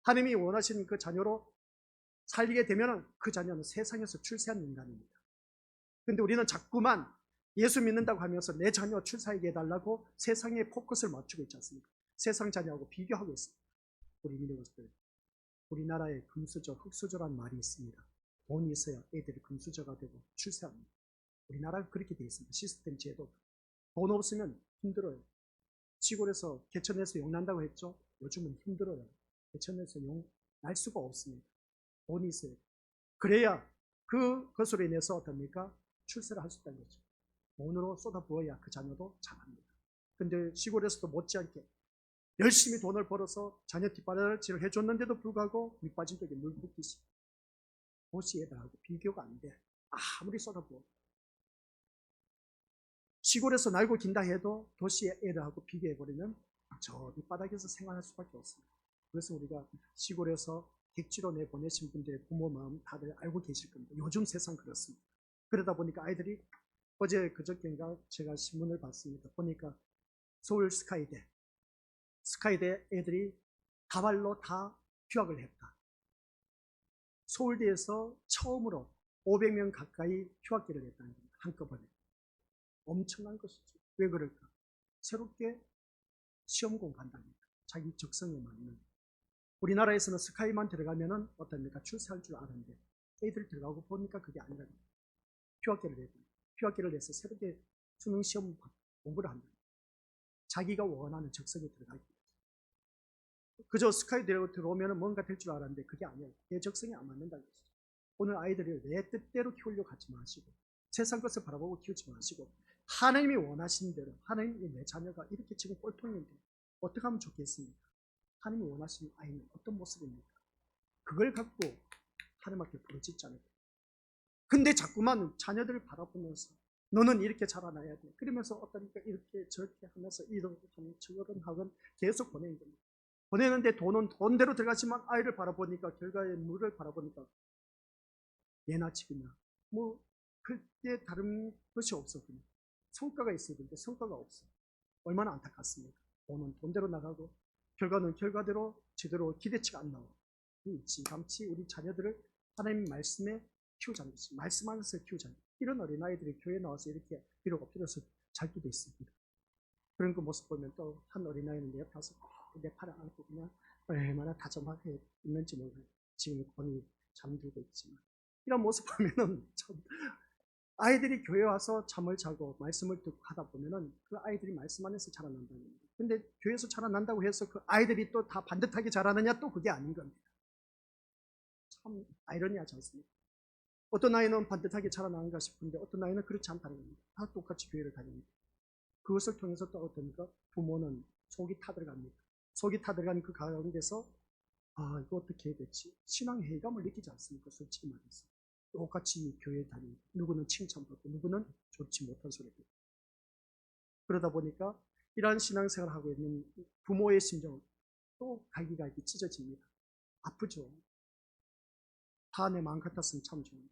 하나님이 원하시는 그 자녀로 살리게 되면 그 자녀는 세상에서 출세한 인간입니다. 근데 우리는 자꾸만 예수 믿는다고 하면서 내 자녀 출세하게 해달라고 세상에 포커스를 맞추고 있지 않습니까? 세상 자녀하고 비교하고 있습니다. 우리 믿음들 우리나라에 금수저, 흙수저라는 말이 있습니다. 돈이 있어야 애들이 금수저가 되고 출세합니다. 우리나라가 그렇게 되어 있습니다. 시스템 제도. 돈 없으면 힘들어요. 시골에서 개천에서 용 난다고 했죠? 요즘은 힘들어요. 개천에서 용 날 수가 없습니다. 돈이 있어요. 그래야 그것으로 인해서 어떻습니까? 출세를 할 수 있다는 거죠. 돈으로 쏟아부어야 그 자녀도 잘합니다. 근데 시골에서도 못지않게 열심히 돈을 벌어서 자녀 뒷바라지를 해줬는데도 불구하고 밑빠진 쪽에 물 붓듯이 도시 애들하고 비교가 안 돼. 아무리 쏟아부어. 시골에서 날고 긴다 해도 도시 애들하고 비교해버리면 저 밑바닥에서 생활할 수밖에 없습니다. 그래서 우리가 시골에서 객지로 내보내신 분들의 부모 마음 다들 알고 계실 겁니다. 요즘 세상 그렇습니다. 그러다 보니까 아이들이 어제 그저께인가 제가 신문을 봤습니다. 보니까 서울 스카이대 애들이 다발로 다 휴학을 했다. 서울대에서 처음으로 500명 가까이 휴학기를 했다는 겁니다. 한꺼번에. 엄청난 것이죠. 왜 그럴까? 새롭게 시험공 간답니다. 자기 적성에 맞는. 우리나라에서는 스카이만 들어가면은 어떻습니까? 출세할 줄 아는데 애들 들어가고 보니까 그게 아니라 휴학기를 내고 휴학기를 내서 새롭게 수능 시험 공부를 한다. 자기가 원하는 적성에 들어가기 위해서. 그저 스카이 들어오면 뭔가 될 줄 알았는데 그게 아니에요. 내 적성에 안 맞는다는 것이죠. 오늘 아이들을 내 뜻대로 키우려고 하지 마시고 세상 것을 바라보고 키우지 마시고 하나님이 원하시는 대로 하나님이 내 자녀가 이렇게 지금 꼴통인데 어떻게 하면 좋겠습니까? 하나님이 원하시는 아이는 어떤 모습입니까? 그걸 갖고 하나님 앞에 부르짖지 않을까. 근데 자꾸만 자녀들을 바라보면서 너는 이렇게 자라나야 돼. 그러면서 어떠니까 이렇게 저렇게 하면서 이런 하면 저런 하건 계속 보내는 겁니다. 보내는데 돈은 돈대로 들어가지만 아이를 바라보니까 결과에 물을 바라보니까 예나 집이나 뭐 그때 다른 것이 없어. 그냥 성과가 있어야 되는데 성과가 없어. 얼마나 안타깝습니까? 돈은 돈대로 나가고 결과는 결과대로 제대로 기대치가 안 나와. 일찌감치 우리 자녀들을 하나님 말씀에 키우자는 것이 말씀 안에서 키우자는 이런 어린아이들이 교회에 나와서 이렇게 비록 엎드려서 잘 기도 있습니다. 그런 그 모습 보면 또 한 어린아이는 내 옆에 와서 내 팔을 안고 그냥 얼마나 다정하게 있는지 몰라요. 지금 거의 잠들고 있지만 이런 모습 보면은 참 아이들이 교회 와서 잠을 자고 말씀을 듣고 하다 보면은 그 아이들이 말씀 안에서 자라난다는 겁니다. 근데 교회에서 자라난다고 해서 그 아이들이 또 다 반듯하게 자라느냐 또 그게 아닌 겁니다. 참 아이러니하지 않습니까? 어떤 아이는 반듯하게 자라나는가 싶은데 어떤 아이는 그렇지 않다는 겁니다. 다 똑같이 교회를 다닙니다. 그것을 통해서 또 어떻습니까? 부모는 속이 타들어갑니다. 속이 타들어간 그 가운데서 이거 어떻게 해야 될지 신앙의 해감을 느끼지 않습니까? 솔직히 말해서. 똑같이 교회에 다니고 누구는 칭찬받고 누구는 좋지 못한 소리 듣고 그러다 보니까 이러한 신앙생활을 하고 있는 부모의 심정은 또 갈기갈기 찢어집니다. 아프죠. 다 내 마음 같았으면 참 좋은데.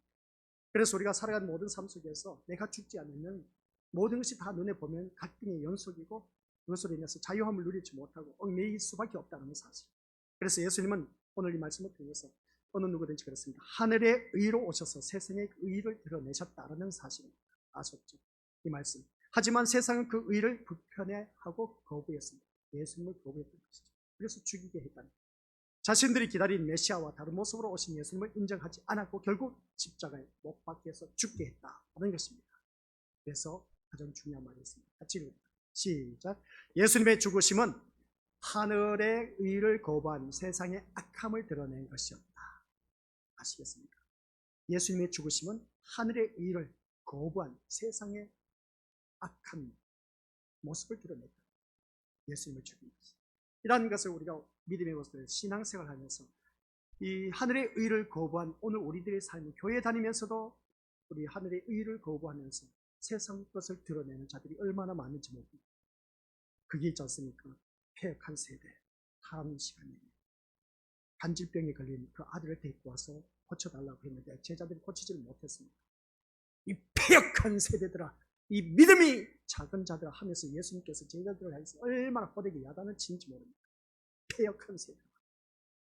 그래서 우리가 살아가는 모든 삶 속에서 내가 죽지 않으면 모든 것이 다 눈에 보면 갈등의 연속이고 그것으로 인해서 자유함을 누리지 못하고 얽매일 수밖에 없다는 사실. 그래서 예수님은 오늘 이 말씀을 통해서 어느 누구든지 그렇습니다. 하늘의 의로 오셔서 세상의 의를 드러내셨다는 사실을 아셨죠? 이 말씀. 하지만 세상은 그 의를 불편해하고 거부했습니다. 예수님을 거부했던 것이죠. 그래서 죽이게 했다는 거예요. 자신들이 기다린 메시아와 다른 모습으로 오신 예수님을 인정하지 않았고 결국 십자가에 못 박혀서 죽게 했다는 것입니다. 그래서 가장 중요한 말이 있습니다. 같이 읽읍니다. 시작. 예수님의 죽으심은 하늘의 의를 거부한 세상의 악함을 드러낸 것이었다. 아시겠습니까? 예수님의 죽으심은 하늘의 의를 거부한 세상의 악한 모습을 드러냈다. 예수님을 죽인 것을. 이러한 것을 우리가 믿음의 모습을 신앙생활 하면서 이 하늘의 의를 거부한 오늘 우리들의 삶, 교회 다니면서도 우리 하늘의 의를 거부하면서 세상 것을 드러내는 자들이 얼마나 많은지 모릅니다. 그게 있지 않습니까? 폐역한 세대, 다음 시간에 간질병에 걸린 그 아들을 데리고 와서 고쳐달라고 했는데 제자들이 고치지를 못했습니다. 이 폐역한 세대들아, 이 믿음이 작은 자들아 하면서 예수님께서 제자들을 향해서 얼마나 호되게 야단을 치는지 모릅니다. 폐역한 세대.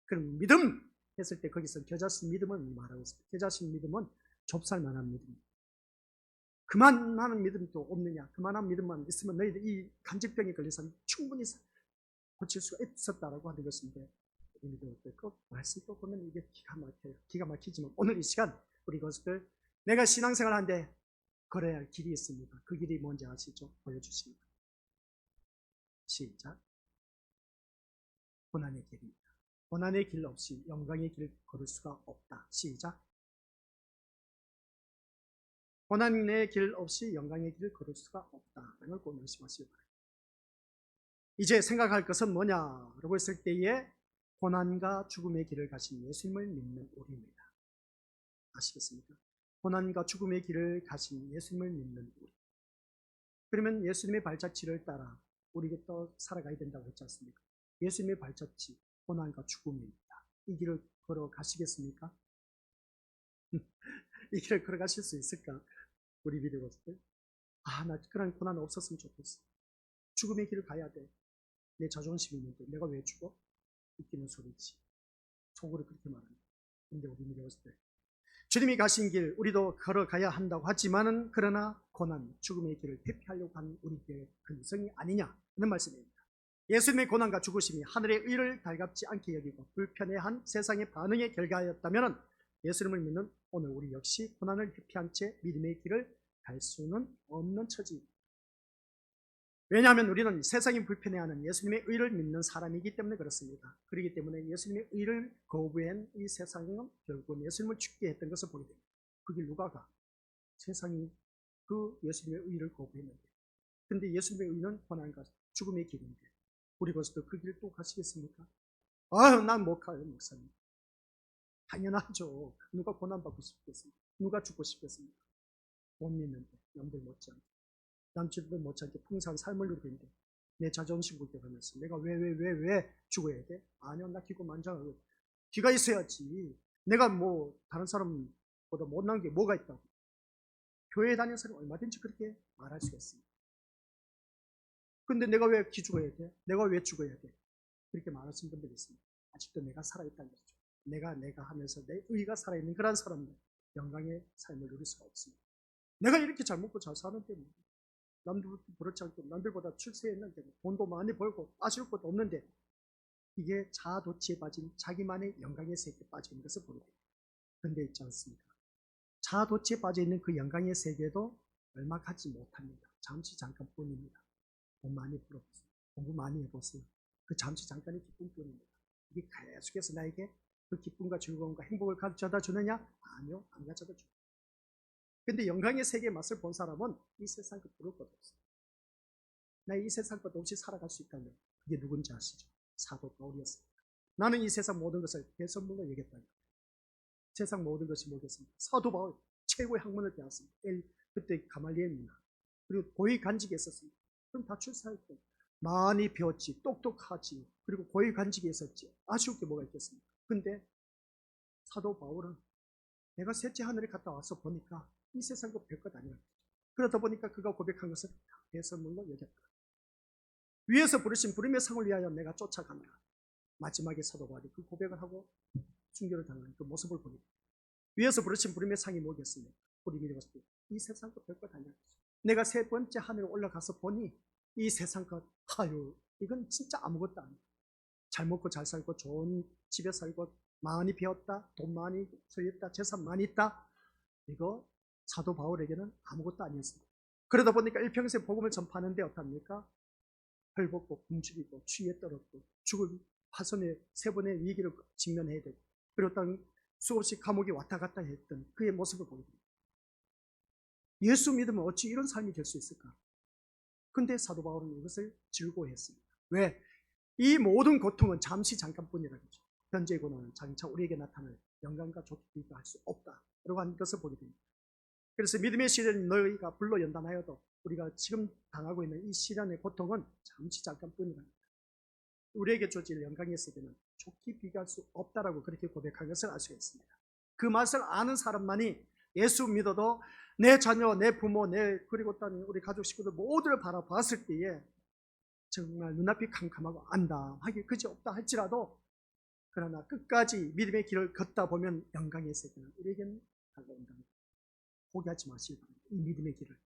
그럼 믿음 했을 때 거기서 겨자씨 믿음을 말하고 있습니다. 겨자씨 믿음은 좁쌀만한 믿음입니다. 그만한 믿음도 없느냐? 그만한 믿음만 있으면 너희들 이 간질병에 걸려서 충분히 고칠 수가 있었다라고 하는 것인데 우리도 그 말씀 또 보면 이게 기가 막혀요. 기가 막히지만 오늘 이 시간 우리 것을 내가 신앙생활 하는데 걸어야 할 길이 있습니다. 그 길이 뭔지 아시죠? 보여주십니다. 시작. 고난의 길입니다. 고난의 길 없이 영광의 길 걸을 수가 없다. 시작. 고난의 길 없이 영광의 길 걸을 수가 없다. 이걸 꼭 명심하시기 바랍니다. 이제 생각할 것은 뭐냐라고 했을 때에 고난과 죽음의 길을 가신 예수님을 믿는 우리입니다. 아시겠습니까? 고난과 죽음의 길을 가신 예수님을 믿는 우리. 그러면 예수님의 발자취를 따라 우리가 또 살아가야 된다고 했지 않습니까? 예수님의 발자취, 고난과 죽음입니다. 이 길을 걸어가시겠습니까? 이 길을 걸어가실 수 있을까? 우리 믿음으로서 나 그런 고난 없었으면 좋겠어. 죽음의 길을 가야 돼. 내 자존심이 있는데 내가 왜 죽어? 웃기는 소리지. 속으로 그렇게 말합니다. 근데 우리 믿음으로서 주님이 가신 길 우리도 걸어가야 한다고 하지만은 그러나 고난, 죽음의 길을 회피하려고 하는 우리의 근성이 아니냐 하는 말씀입니다. 예수님의 고난과 죽으심이 하늘의 의를 달갑지 않게 여기고 불편해한 세상의 반응의 결과였다면 예수님을 믿는 오늘 우리 역시 고난을 회피한 채 믿음의 길을 갈 수는 없는 처지입니다. 왜냐하면 우리는 세상이 불편해하는 예수님의 의를 믿는 사람이기 때문에 그렇습니다. 그렇기 때문에 예수님의 의를 거부한 이 세상은 결국은 예수님을 죽게 했던 것을 보게 됩니다. 그게 누가 가? 세상이 그 예수님의 의를 거부했는데. 그런데 예수님의 의는 고난과 죽음의 길인데 우리 벌써도 그 길을 또 가시겠습니까? 난 못 가요, 목사님. 당연하죠. 누가 고난받고 싶겠습니까? 누가 죽고 싶겠습니까? 못 믿는데 남들 못지않게 남들도 못지않게 풍성한 삶을 누리고 있는데 내 자존심 굴격하면서 내가 왜 죽어야 돼? 아니요, 나 기고만장하고 기가 있어야지. 내가 뭐 다른 사람보다 못난 게 뭐가 있다고. 교회에 다니는 사람은 얼마든지 그렇게 말할 수가 있습니다. 근데 내가 왜 죽어야 돼? 내가 왜 죽어야 돼? 그렇게 말하시는 분들이 있습니다. 아직도 내가 살아있다는 거죠. 내가 하면서 내 의가 살아있는 그런 사람들 영광의 삶을 누릴 수가 없습니다. 내가 이렇게 잘 먹고 잘 사는데 남들보다 그렇지 않고 남들보다 출세했는데 돈도 많이 벌고 아쉬울 것도 없는데 이게 자아도취에 빠진 자기만의 영광의 세계에 빠진 것을 보게 됩니다. 그런데 있지 않습니까? 자아도취에 빠져있는 그 영광의 세계도 얼마 가지 못합니다. 잠시 잠깐뿐입니다. 돈 많이 벌어보세요. 공부 많이 해보세요. 그 잠시 잠깐의 기쁨뿐입니다. 이게 계속해서 나에게 그 기쁨과 즐거움과 행복을 가져다 주느냐? 아니요, 안 가져다 줍니다. 근데 영광의 세계의 맛을 본 사람은 이 세상 것 부를 것도 없어요. 나 이 세상 것 없이 살아갈 수 있다면 그게 누군지 아시죠? 사도 바울이었습니다. 나는 이 세상 모든 것을 배설물로 여겼다. 세상 모든 것이 뭐겠습니까? 사도 바울 최고의 학문을 배웠습니다. 그때 가말리엘입니다. 그리고 고위 간직에 있었습니다. 그럼 다 출세했고 많이 배웠지, 똑똑하지, 그리고 고위 간직에 있었지. 아쉬울 게 뭐가 있겠습니까? 근데 사도 바울은 내가 셋째 하늘에 갔다 와서 보니까 이 세상 것 별것 아니라 그러다 보니까 그가 고백한 것은 배설물로 여겼다. 위에서 부르신 부름의 상을 위하여 내가 쫓아간다. 마지막에 사도 바울이 그 고백을 하고 순교를 당하는 그 모습을 보니 위에서 부르신 부름의 상이 뭐겠습니까? 우리 믿어봤을 때 이 세상 것 별것 아니라 내가 세 번째 하늘에 올라가서 보니 이 세상 것 이건 진짜 아무것도 아니야. 잘 먹고 잘 살고 좋은 집에 살고 많이 배웠다, 돈 많이 소유했다, 재산 많이 있다. 이거 사도 바울에게는 아무것도 아니었습니다. 그러다 보니까 일평생 복음을 전파하는데 어떻습니까? 헐벗고 굶주리고 추위에 떨었고 죽을 파손의 세 번의 위기를 직면해야 되고 그리고 또 수없이 감옥에 왔다 갔다 했던 그의 모습을 보게 됩니다. 예수 믿으면 어찌 이런 삶이 될 수 있을까? 근데 사도 바울은 이것을 즐거워했습니다. 왜? 이 모든 고통은 잠시 잠깐뿐이라는 거죠. 현재의 고난은 장차 우리에게 나타날 영광과 좋게 비교할 수 없다 라고 하는 것을 보게 됩니다. 그래서 믿음의 시련이 너희가 불로 연단하여도 우리가 지금 당하고 있는 이 시련의 고통은 잠시 잠깐뿐이라는 거예요. 우리에게 주어질 영광의 세계는 좋게 비교할 수 없다라고 그렇게 고백한 것을 알 수가 있습니다. 그 맛을 아는 사람만이 예수 믿어도 내 자녀, 내 부모, 그리고 또 우리 가족 식구들 모두를 바라봤을 때에 정말 눈앞이 캄캄하고 안다 하기 그지 없다 할지라도 그러나 끝까지 믿음의 길을 걷다 보면 영광의 세계는 우리에게는 다가온답니다. 포기하지 마시기 바랍니다. 이 믿음의 길을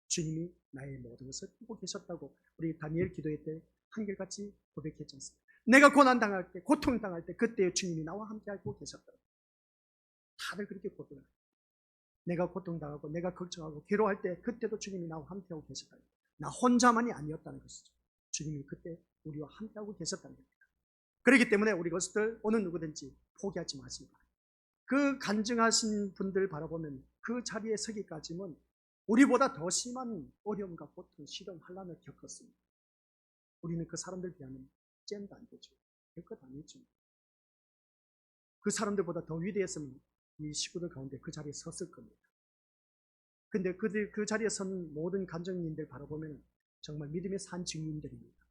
주님이 나의 모든 것을 보고 계셨다고 우리 다니엘 기도회 때 한결같이 고백했지 않습니까? 내가 고난당할 때, 고통당할 때 그때 주님이 나와 함께하고 계셨다고 다들 그렇게 고백합니다. 내가 고통당하고 내가 걱정하고 괴로워할 때 그때도 주님이 나와 함께하고 계셨다고, 나 혼자만이 아니었다는 것이죠. 주님이 그때 우리와 함께하고 계셨다는 겁니다. 그렇기 때문에 우리 것들 어느 누구든지 포기하지 마시기 바랍니다. 그 간증하신 분들 바라보면 그 자리에 서기까지는 우리보다 더 심한 어려움과 고통, 시련, 환난을 겪었습니다. 우리는 그 사람들 비하면 잼도 안 되죠. 별것 아니죠. 그 사람들보다 더 위대했으면 이 식구들 가운데 그 자리에 섰을 겁니다. 근데 그 자리에 선 모든 간증인들 바라보면 정말 믿음의 산 증인들입니다.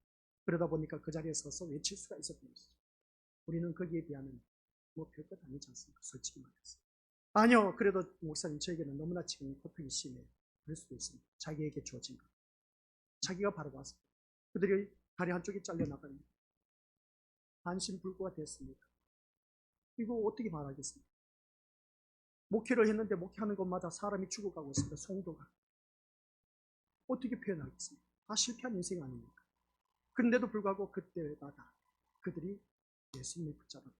그러다 보니까 그 자리에 서서 외칠 수가 있었던 것이죠. 우리는 거기에 비하면 뭐 별것 아니지 않습니까? 솔직히 말해서. 아니요, 그래도 목사님 저에게는 너무나 지금 고통이 심해. 그럴 수도 있습니다. 자기에게 주어진 것. 자기가 바라봤습니다. 그들이 다리 한쪽이 잘려나가니 반신불구가 됐습니다. 이거 어떻게 말하겠습니까? 목회를 했는데 목회하는 것마다 사람이 죽어가고 있습니다. 성도가. 어떻게 표현하겠습니까? 다 실패한 인생 아닙니까? 그런데도 불구하고 그때마다 그들이 예수님을 붙잡았다.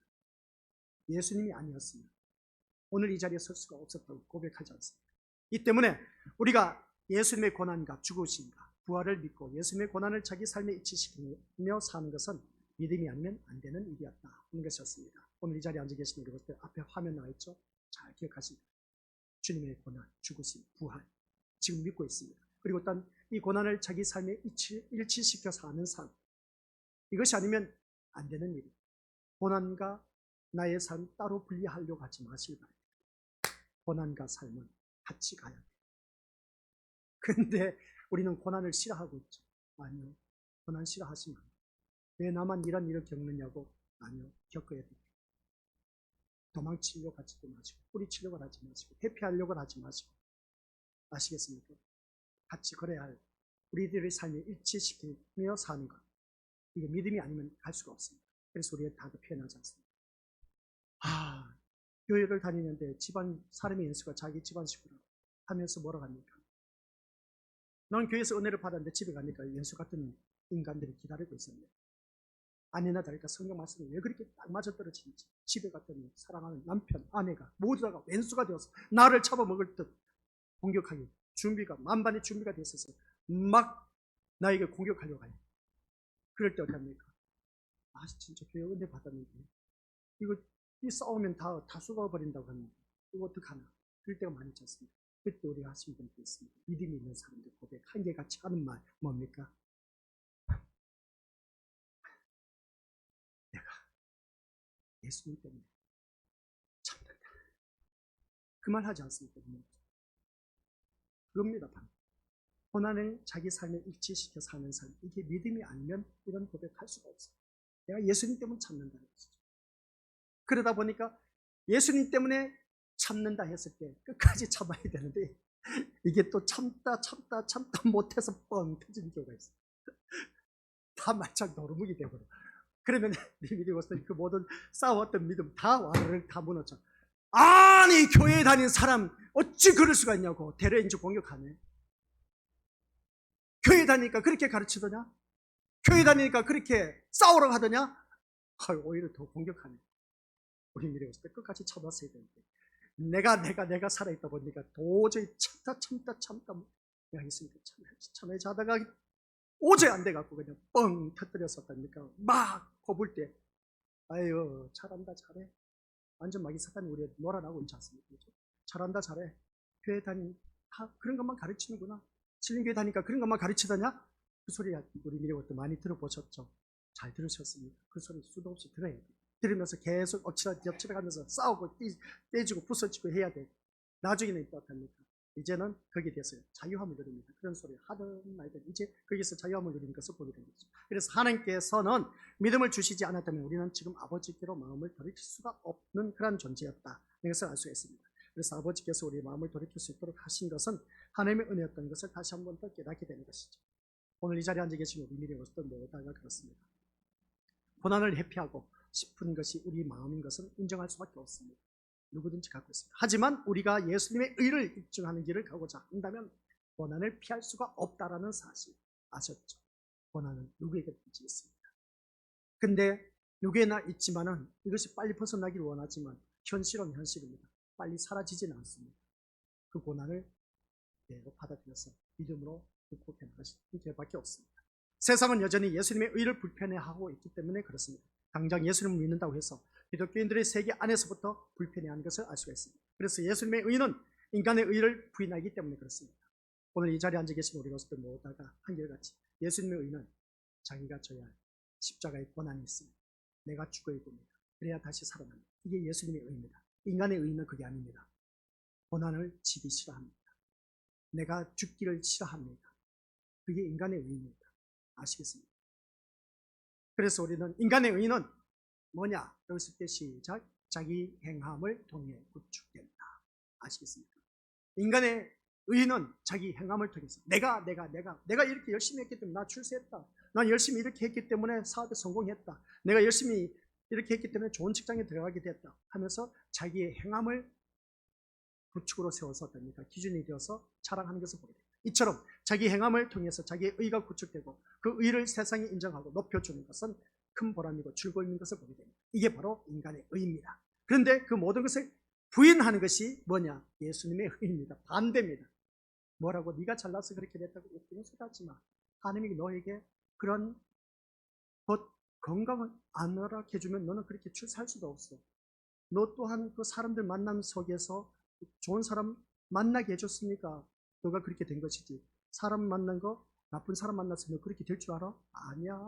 예수님이 아니었습니다. 오늘 이 자리에 설 수가 없었다고 고백하지 않습니다. 이 때문에 우리가 예수님의 고난과 죽으심과 부활을 믿고 예수님의 고난을 자기 삶에 이치시키며 사는 것은 믿음이 아니면 안 되는 일이었다 하는 것이었습니다. 오늘 이 자리에 앉아 계신 여러분들 앞에 화면 나와 있죠? 잘 기억하십니다. 주님의 고난, 죽으심, 부활 지금 믿고 있습니다. 그리고 또 이 고난을 자기 삶에 일치시켜 사는 삶, 이것이 아니면 안 되는 일입니다. 고난과 나의 삶 따로 분리하려고 하지 마시기 바랍니다. 고난과 삶은 같이 가야 돼요. 그런데 우리는 고난을 싫어하고 있죠. 아니요, 고난 싫어하시면 왜 나만 이런 일을 겪느냐고. 아니요, 겪어야 돼요. 도망치려고 하지 마시고, 뿌리치려고 하지 마시고, 회피하려고 하지 마시고, 아시겠습니까? 같이 걸어야 할 우리들의 삶에 일치시키며 사는 것, 이게 믿음이 아니면 갈 수가 없습니다. 그래서 우리가 다 표현하지 않습니다. 교회를 다니는데 집안 사람의 연수가 자기 집안 식구라고 하면서 뭐라고 합니까? 넌 교회에서 은혜를 받았는데 집에 가니까 연수 같은 인간들이 기다리고 있었네. 아니나 다를까 성경 말씀이 왜 그렇게 딱 맞아떨어지는지. 집에 갔더니 사랑하는 남편, 아내가 모두 다가 왼수가 되어서 나를 잡아먹을 듯 공격하기 준비가 만반의 준비가 됐어서 막 나에게 공격하려고 하요. 그럴 때 어떡합니까? 진짜 교회 은혜 받았는데 이거 이 싸우면 다 쏟아버린다고 하는데 이거 어떡하나. 그럴 때가 많이 있지 않습니까? 그때 우리가 하신 분도 있습니다. 믿음이 있는 사람들 고백 한결같이 하는 말 뭡니까? 내가 예수님 때문에 참는다. 그 말 하지 않습니까? 그겁니다. 바로 고난을 자기 삶에 일치시켜 사는 삶, 이게 믿음이 아니면 이런 고백할 수가 없어요. 내가 예수님 때문에 참는다는 것이죠. 그러다 보니까 예수님 때문에 참는다 했을 때 끝까지 참아야 되는데 이게 또 참다 못해서 뻥 터지는 경우가 있어요. 다 말짱 노루묵이 되버려. 그러면 믿음이 없으니 그 모든 싸웠던 믿음 다 와르르 다 무너져. 아니 교회에 다니는 사람 어찌 그럴 수가 있냐고 대려인주 공격하네. 교회 다니니까 그렇게 가르치더냐? 교회 다니니까 그렇게 싸우라고 하더냐? 오히려 더 공격하네. 우리 미래에 있을 때 끝까지 참았어야 되는데 내가 살아있다 보니까 도저히 참다 하겠습니까? 참아야지 하다가 오제 안 돼갖고 그냥 뻥 터뜨렸었다니까. 막 꼽을 때 아유 잘한다 잘해. 완전 마귀 사탄이 우리에 놀아나고 있지 않습니까? 그렇죠? 잘한다 잘해. 교회 다니 다 그런 것만 가르치는구나. 신림교회 다니까 그런 것만 가르치더냐? 그 소리 우리 미래 것도 많이 들어보셨죠? 잘 들으셨습니다. 그 소리 수도 없이 들어야 돼요. 들으면서 계속 엎치락 하면서 싸우고 떼지고 부서지고 해야 돼요. 나중에는 어떡합니까? 이제는 거기에 대해서 자유함을 누립니다. 그런 소리 하든 말든 이제 거기서 자유함을 누리는 것을 보게 된 거죠. 그래서 하나님께서는 믿음을 주시지 않았다면 우리는 지금 아버지께로 마음을 돌이킬 수가 없는 그런 존재였다. 이것을 알 수가 있습니다. 그래서 아버지께서 우리의 마음을 돌이킬 수 있도록 하신 것은 하나님의 은혜였던 것을 다시 한 번 더 깨닫게 되는 것이죠. 오늘 이 자리에 앉아 계신 우리 미래 것도 모두가 그렇습니다. 고난을 회피하고 싶은 것이 우리 마음인 것은 인정할 수밖에 없습니다. 누구든지 갖고 있습니다. 하지만 우리가 예수님의 의를 입증하는 길을 가고자 한다면 고난을 피할 수가 없다라는 사실 아셨죠? 고난은 누구에게든지 있습니다. 근데 누구에나 있지만은 이것이 빨리 벗어나기를 원하지만 현실은 현실입니다. 빨리 사라지지는 않습니다. 그 고난을 받아들여서 믿음으로 극복해 나가실 길밖에 없습니다. 세상은 여전히 예수님의 의를 불편해하고 있기 때문에 그렇습니다. 당장 예수님을 믿는다고 해서 기독교인들의 세계 안에서부터 불편해하는 것을 알 수가 있습니다. 그래서 예수님의 의는 인간의 의를 부인하기 때문에 그렇습니다. 오늘 이 자리에 앉아 계신 우리 것들 모두가 한결같이 예수님의 의는 자기가 져야 할 십자가의 고난이 있습니다. 내가 죽어야 됩니다. 그래야 다시 살아납니다. 이게 예수님의 의입니다. 인간의 의는 그게 아닙니다. 고난을 지기 싫어합니다. 내가 죽기를 싫어합니다. 그게 인간의 의입니다. 아시겠습니까? 그래서 우리는 인간의 의는 뭐냐? 여기서 때 시작. 자기 행함을 통해 구축된다. 아시겠습니까? 인간의 의는 자기 행함을 통해서 내가 이렇게 열심히 했기 때문에 나 출세했다. 난 열심히 이렇게 했기 때문에 사업에 성공했다. 내가 열심히 이렇게 했기 때문에 좋은 직장에 들어가게 됐다 하면서 자기의 행함을 구축으로 세워서 됩니까? 기준이 되어서 자랑하는 것을 보게 됩니다. 이처럼 자기 행함을 통해서 자기의 의가 구축되고 그 의를 세상에 인정하고 높여주는 것은 큰 보람이고 즐거움인 것을 보게 됩니다. 이게 바로 인간의 의입니다. 그런데 그 모든 것을 부인하는 것이 뭐냐? 예수님의 의입니다. 반대입니다. 뭐라고? 네가 잘나서 그렇게 됐다고 웃기는 소리 하지 마. 하나님이 너에게 그런 건강을 안 허락해주면 너는 그렇게 출세할 수도 없어. 너 또한 그 사람들 만남 속에서 좋은 사람 만나게 해줬으니까 너가 그렇게 된 것이지. 사람 만난 거, 나쁜 사람 만났으면 그렇게 될 줄 알아? 아니야.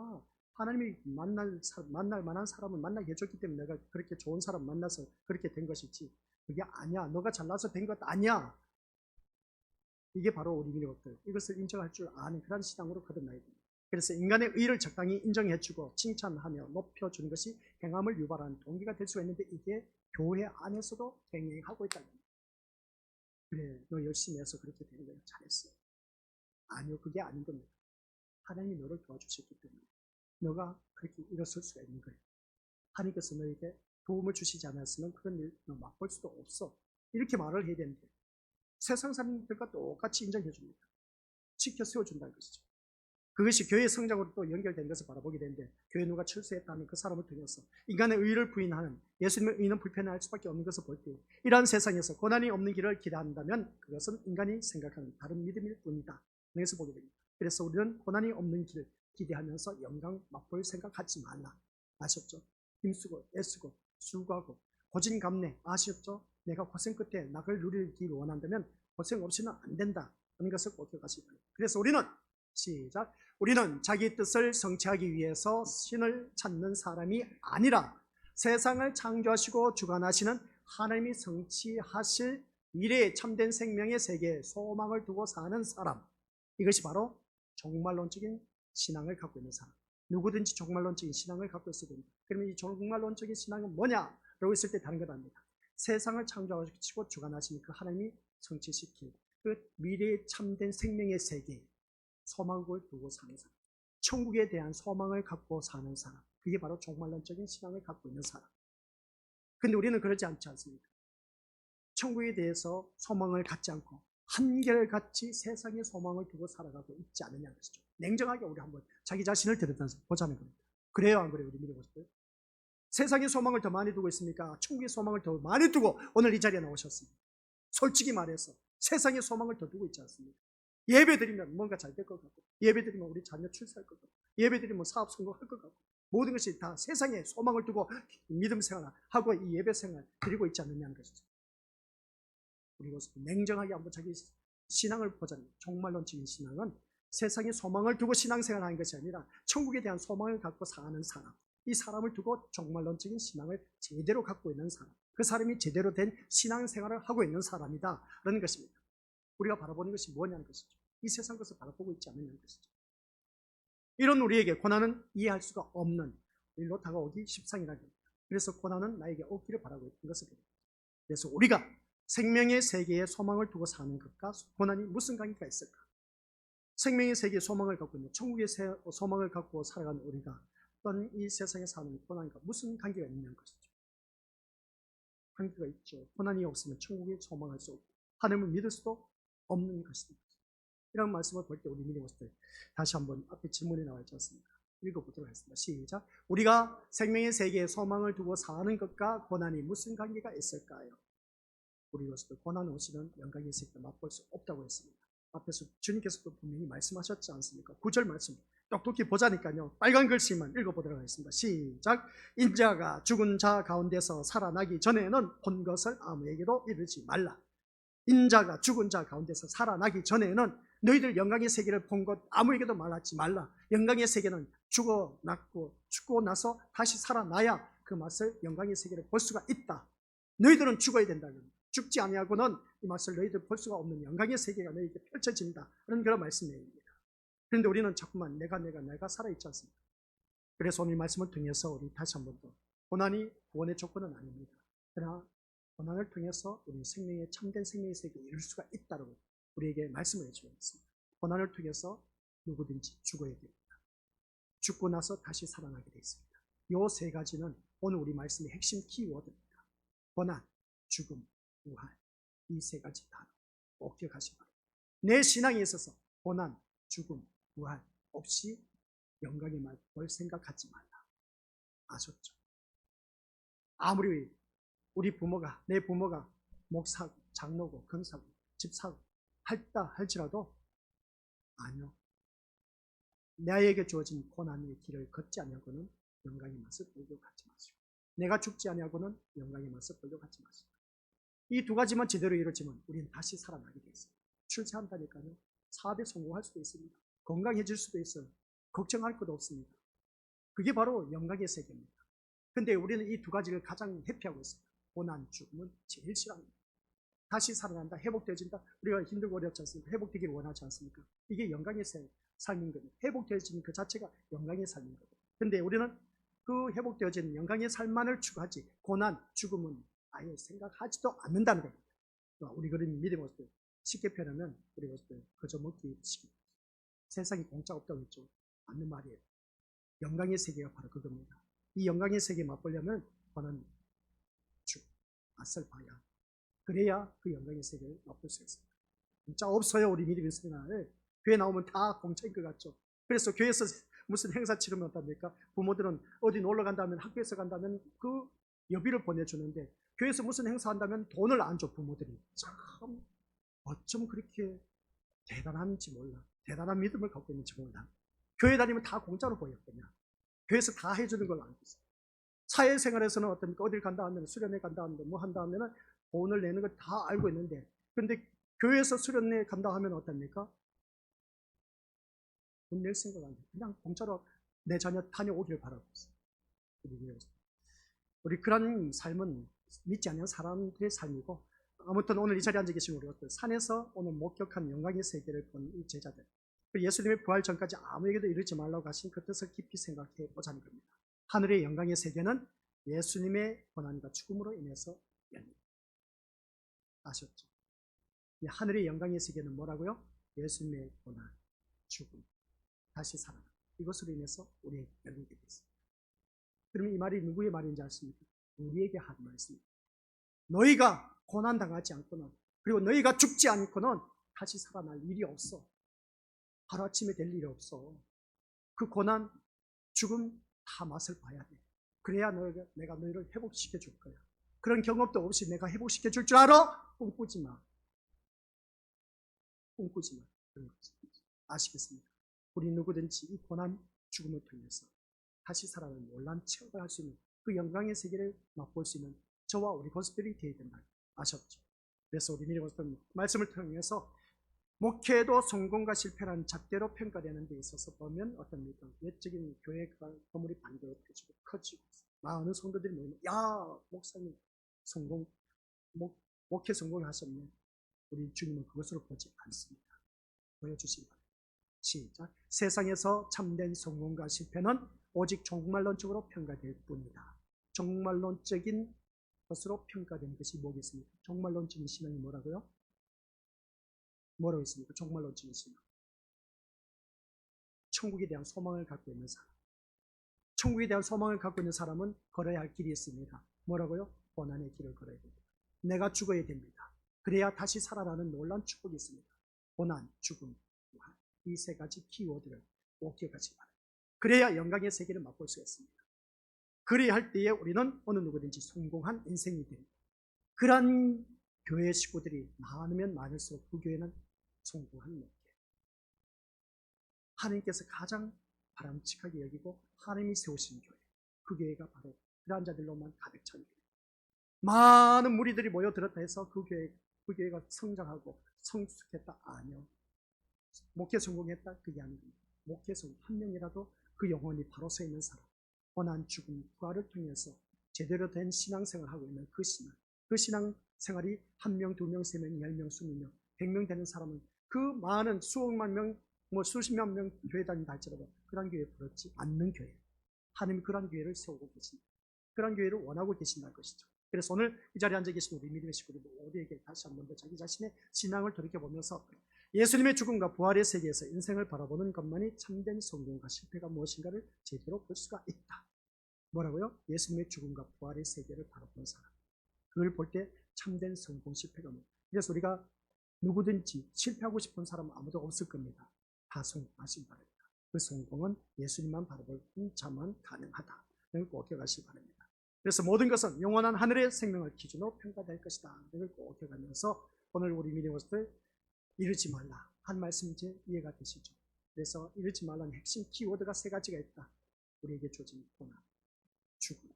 하나님이 만날 만한 사람을 만나게 해줬기 때문에 내가 그렇게 좋은 사람 만나서 그렇게 된 것이지. 그게 아니야. 너가 잘나서 된 것 아니야. 이게 바로 우리 민의 것들. 이것을 인정할 줄 아는 그런 신앙으로 거듭나야 됩니다. 그래서 인간의 의를 적당히 인정해주고 칭찬하며 높여주는 것이 행함을 유발하는 동기가 될 수가 있는데 이게 교회 안에서도 행하고 있다는 겁니다. 그래, 너 열심히 해서 그렇게 된 거야. 잘했어. 아니요, 그게 아닌 겁니다. 하나님이 너를 도와주셨기 때문에 너가 그렇게 일어설 수가 있는 거예요. 하나님께서 너에게 도움을 주시지 않았으면 그런 일 너 맛볼 수도 없어. 이렇게 말을 해야 되는데 세상 사람들과 똑같이 인정해 줍니다. 지켜 세워준다는 것이죠. 그것이 교회 성장으로 또 연결된 것을 바라보게 되는데 교회 누가 출세했다는 그 사람을 통해서 인간의 의를 부인하는 예수님의 의는 불편할 수밖에 없는 것을 볼 때 이러한 세상에서 고난이 없는 길을 기대한다면 그것은 인간이 생각하는 다른 믿음일 뿐이다. 그래서 보게 됩니다. 그래서 우리는 고난이 없는 길을 기대하면서 영광 맛볼 생각하지 말라. 아셨죠? 힘쓰고 애쓰고 수고하고 고진감래 아셨죠? 내가 고생 끝에 낙을 누리길 원한다면 고생 없이는 안 된다 하는 것을 꼭 기억하시기 바랍니다. 그래서 우리는 시작. 우리는 자기 뜻을 성취하기 위해서 신을 찾는 사람이 아니라 세상을 창조하시고 주관하시는 하나님이 성취하실 미래의 참된 생명의 세계에 소망을 두고 사는 사람. 이것이 바로 종말론적인 신앙을 갖고 있는 사람. 누구든지 종말론적인 신앙을 갖고 있어야 됩니다. 그러면 이 종말론적인 신앙은 뭐냐? 라고 했을 때 다른 건 아닙니다. 세상을 창조하시고 주관하시는 그 하나님이 성취시킬 그 미래의 참된 생명의 세계에 소망을 두고 사는 사람, 천국에 대한 소망을 갖고 사는 사람, 그게 바로 종말론적인 신앙을 갖고 있는 사람. 근데 우리는 그러지 않지 않습니까? 천국에 대해서 소망을 갖지 않고 한결같이 세상에 소망을 두고 살아가고 있지 않느냐는 것이죠. 냉정하게 우리 한번 자기 자신을 들여다보면서 보자는 겁니다. 그래요, 안 그래요, 우리 믿는 것들? 세상에 소망을 더 많이 두고 있습니까? 천국의 소망을 더 많이 두고 오늘 이 자리에 나오셨습니다. 솔직히 말해서 세상에 소망을 더 두고 있지 않습니까? 예배드리면 뭔가 잘 될 것 같고, 예배드리면 우리 자녀 출세할 것 같고, 예배드리면 사업 성공할 것 같고, 모든 것이 다 세상에 소망을 두고 믿음 생활하고 이 예배 생활 드리고 있지 않느냐는 것이죠. 우리 모습 냉정하게 한번 자기 신앙을 보자니 종말론적인 신앙은 세상에 소망을 두고 신앙생활을 하는 것이 아니라 천국에 대한 소망을 갖고 사는 사람, 이 사람을 두고 종말론적인 신앙을 제대로 갖고 있는 사람, 그 사람이 제대로 된 신앙생활을 하고 있는 사람이다 라는 것입니다. 우리가 바라보는 것이 뭐냐는 것이죠. 이 세상 것을 바라보고 있지 않느냐는 것이죠. 이런 우리에게 고난은 이해할 수가 없는 일로 다가오기 십상이라는 겁니다. 그래서 고난은 나에게 오기를 바라고 있는 것을 봅니다. 그래서 우리가 생명의 세계에 소망을 두고 사는 것과 고난이 무슨 관계가 있을까? 생명의 세계에 소망을 갖고 있는, 천국의 소망을 갖고 살아가는 우리가 어떤 이 세상에 사는 고난과 무슨 관계가 있냐는 것이죠. 관계가 있죠. 고난이 없으면 천국에 소망할 수 없고 하나님을 믿을 수도 없는 것입니다. 이런 말씀을 볼 때 우리 믿음의 모습들 다시 한번 앞에 질문이 나와 있지 않습니까? 읽어보도록 하겠습니다. 시작. 우리가 생명의 세계에 소망을 두고 사는 것과 고난이 무슨 관계가 있을까요? 우리로서도 고난 없이는 영광의 세계를 맛볼 수 없다고 했습니다. 앞에서 주님께서도 분명히 말씀하셨지 않습니까? 9절 말씀 똑똑히 보자니까요. 빨간 글씨만 읽어보도록 하겠습니다. 시작. 인자가 죽은 자 가운데서 살아나기 전에는 본 것을 아무에게도 이르지 말라. 인자가 죽은 자 가운데서 살아나기 전에는 너희들 영광의 세계를 본 것 아무에게도 말하지 말라. 영광의 세계는 죽고 나서 다시 살아나야 그 맛을 영광의 세계를 볼 수가 있다. 너희들은 죽어야 된다는, 죽지 아니하고는 이 맛을 너희들 볼 수가 없는 영광의 세계가 너희에게 펼쳐진다. 그런 말씀입니다. 그런데 우리는 자꾸만 내가 살아있지 않습니까? 그래서 오늘 말씀을 통해서 우리 다시 한 번 더 고난이 구원의 조건은 아닙니다. 그러나 고난을 통해서 우리 생명의 참된 생명의 세계에 이룰 수가 있다고 우리에게 말씀을 해주고 있습니다. 고난을 통해서 누구든지 죽어야 됩니다. 죽고 나서 다시 살아나게 되어 있습니다. 이 세 가지는 오늘 우리 말씀의 핵심 키워드입니다. 고난, 죽음, 부활, 이 세 가지 단어 꼭 기억하시기 바랍니다. 내 신앙에 있어서 고난, 죽음, 부활 없이 영광의 맛을 생각하지 말라. 아셨죠? 아무리 우리 부모가, 내 부모가 목사고 장로고 권사고 집사고 할다 할지라도 아니요. 나에게 주어진 고난의 길을 걷지 아니하고는 영광의 맛을 보려고 하지 마시고, 내가 죽지 아니하고는 영광의 맛을 보려고 하지 마시고, 이 두 가지만 제대로 이루어지면 우리는 다시 살아나게 되어 있습니다. 출세한다니까요. 사업에 성공할 수도 있습니다. 건강해질 수도 있어요. 걱정할 것도 없습니다. 그게 바로 영광의 세계입니다. 근데 우리는 이 두 가지를 가장 회피하고 있습니다. 고난, 죽음은 제일 싫어합니다. 다시 살아난다, 회복되어진다. 우리가 힘들고 어렵지 않습니까? 회복되기를 원하지 않습니까? 이게 영광의 삶인 겁니다. 회복되어지는 그 자체가 영광의 삶인 겁니다. 근데 우리는 그 회복되어지는 영광의 삶만을 추구하지 고난, 죽음은 아예 생각하지도 않는다는 겁니다. 우리 그런 믿음의 모습들 쉽게 표현하면 우리 모습들 그저 먹기 쉽습니다. 세상에 공짜 없다고 했죠. 맞는 말이에요. 영광의 세계가 바로 그겁니다. 이 영광의 세계 맛보려면 고난, 죽음, 맛을 봐야, 그래야 그 영광의 세계를 맛볼 수 있습니다. 진짜 없어요. 우리 믿음의 생활. 교회 나오면 다 공짜인 것 같죠. 그래서 교회에서 무슨 행사 치르면 어떻습니까? 부모들은 어디 놀러 간다면, 학교에서 간다면 그 여비를 보내주는데, 교회에서 무슨 행사 한다면 돈을 안 줘. 부모들이. 참 어쩜 그렇게 대단한지 몰라. 대단한 믿음을 갖고 있는지 몰라. 교회 다니면 다 공짜로 보여. 그냥 교회에서 다 해주는 걸로 알고 있어요. 사회생활에서는 어떻습니까? 어딜 간다 하면, 수련회 간다 하면, 뭐 한다 하면 돈을 내는 걸 다 알고 있는데, 근데 교회에서 수련회 간다 하면 어떻습니까? 돈 낼 생각 안 돼. 그냥 공짜로 내 자녀 다녀오길 바라고 있어요. 우리 그런 삶은 믿지 않는 사람들의 삶이고, 아무튼 오늘 이 자리에 앉아 계신 우리 것들, 산에서 오늘 목격한 영광의 세계를 본 이 제자들, 예수님의 부활 전까지 아무에게도 이르지 말라고 하신 그 뜻을 깊이 생각해 보자는 겁니다. 하늘의 영광의 세계는 예수님의 고난과 죽음으로 인해서 열립니다. 아셨죠? 이 하늘의 영광의 세계는 뭐라고요? 예수님의 고난, 죽음, 다시 살아나, 이것으로 인해서 우리에게 열리게 됐습니다. 그러면 이 말이 누구의 말인지 아십니까? 우리에게 하는 말씀입니다. 너희가 고난당하지 않고는, 그리고 너희가 죽지 않고는 다시 살아날 일이 없어. 하루아침에 될 일이 없어. 그 고난, 죽음 다 맛을 봐야 돼. 그래야 내가 너희를 회복시켜 줄 거야. 그런 경험도 없이 내가 회복시켜 줄 줄 알아? 꿈꾸지 마. 꿈꾸지 마. 아시겠습니까? 우리 누구든지 이 고난, 죽음을 통해서 다시 살아나는 놀라운 체험을 할 수 있는 그 영광의 세계를 맛볼 수 있는 저와 우리 고스펠이 되어야 된다. 아셨죠? 그래서 우리 미리 말씀을 통해서 목회도 성공과 실패라는 잣대로 평가되는 데 있어서 보면 어떻습니까? 외적인 교회 건물이 반겨지고 커지고 많은 성도들이 모이면 야 목사님 성공 목회 성공하셨네. 우리 주님은 그것으로 보지 않습니다. 보여주시기 바랍니다. 시작. 세상에서 참된 성공과 실패는 오직 종말론적으로 평가될 뿐이다. 종말론적인 것으로 평가되는 것이 뭐겠습니까? 종말론적인 신앙이 뭐라고요? 뭐라고 있습니까? 종말론적인 신앙. 천국에 대한 소망을 갖고 있는 사람. 천국에 대한 소망을 갖고 있는 사람은 걸어야 할 길이 있습니다. 뭐라고요? 고난의 길을 걸어야 됩니다. 내가 죽어야 됩니다. 그래야 다시 살아나는 놀라운 축복이 있습니다. 고난, 죽음, 부활. 이 세 가지 키워드를 꼭 기억하시기 바랍니다. 그래야 영광의 세계를 맛볼 수 있습니다. 그래야 할 때에 우리는 어느 누구든지 성공한 인생이 됩니다. 그러한 교회 식구들이 많으면 많을수록 그 교회는 성공한 목회. 하나님께서 가장 바람직하게 여기고 하나님이 세우신 교회. 그 교회가 바로 그러한 자들로만 가득 찬 교회. 많은 무리들이 모여들었다 해서 그 교회가 성장하고 성숙했다? 아니요. 목회 성공했다? 그게 아닙니다. 목회 성공 한 명이라도 그 영혼이 바로 서 있는 사람, 고난, 죽음, 부활을 통해서 제대로 된 신앙생활을 하고 있는 그 신앙생활이 한 명, 두 명, 세 명, 10명, 20명, 100명 되는 사람은 그 많은 수억만 명, 수십만 명 교회 다닌다 할지라도 그런 교회에 부럽지 않는 교회. 하나님이 그런 교회를 세우고 계신다. 그런 교회를 원하고 계신다는 것이죠. 그래서 오늘 이 자리에 앉아 계신 우리 믿음의 식구들 모두에게 다시 한 번 더 자기 자신의 신앙을 돌이켜보면서 예수님의 죽음과 부활의 세계에서 인생을 바라보는 것만이 참된 성공과 실패가 무엇인가를 제대로 볼 수가 있다. 뭐라고요? 예수님의 죽음과 부활의 세계를 바라보는 사람. 그걸 볼 때 참된 성공, 실패가 뭐예요? 그래서 우리가 누구든지 실패하고 싶은 사람은 아무도 없을 겁니다. 다 성공하시기 바랍니다. 그 성공은 예수님만 바라볼 자만 가능하다. 이걸 꼭 기억하시기 바랍니다. 그래서 모든 것은 영원한 하늘의 생명을 기준으로 평가될 것이다. 이걸 꼭 기억하면서 오늘 우리 믿음으로서 이르지 말라 한 말씀 이제 이해가 되시죠? 그래서 이르지 말라는 핵심 키워드가 세 가지가 있다. 우리에게 주어진 고난, 죽음,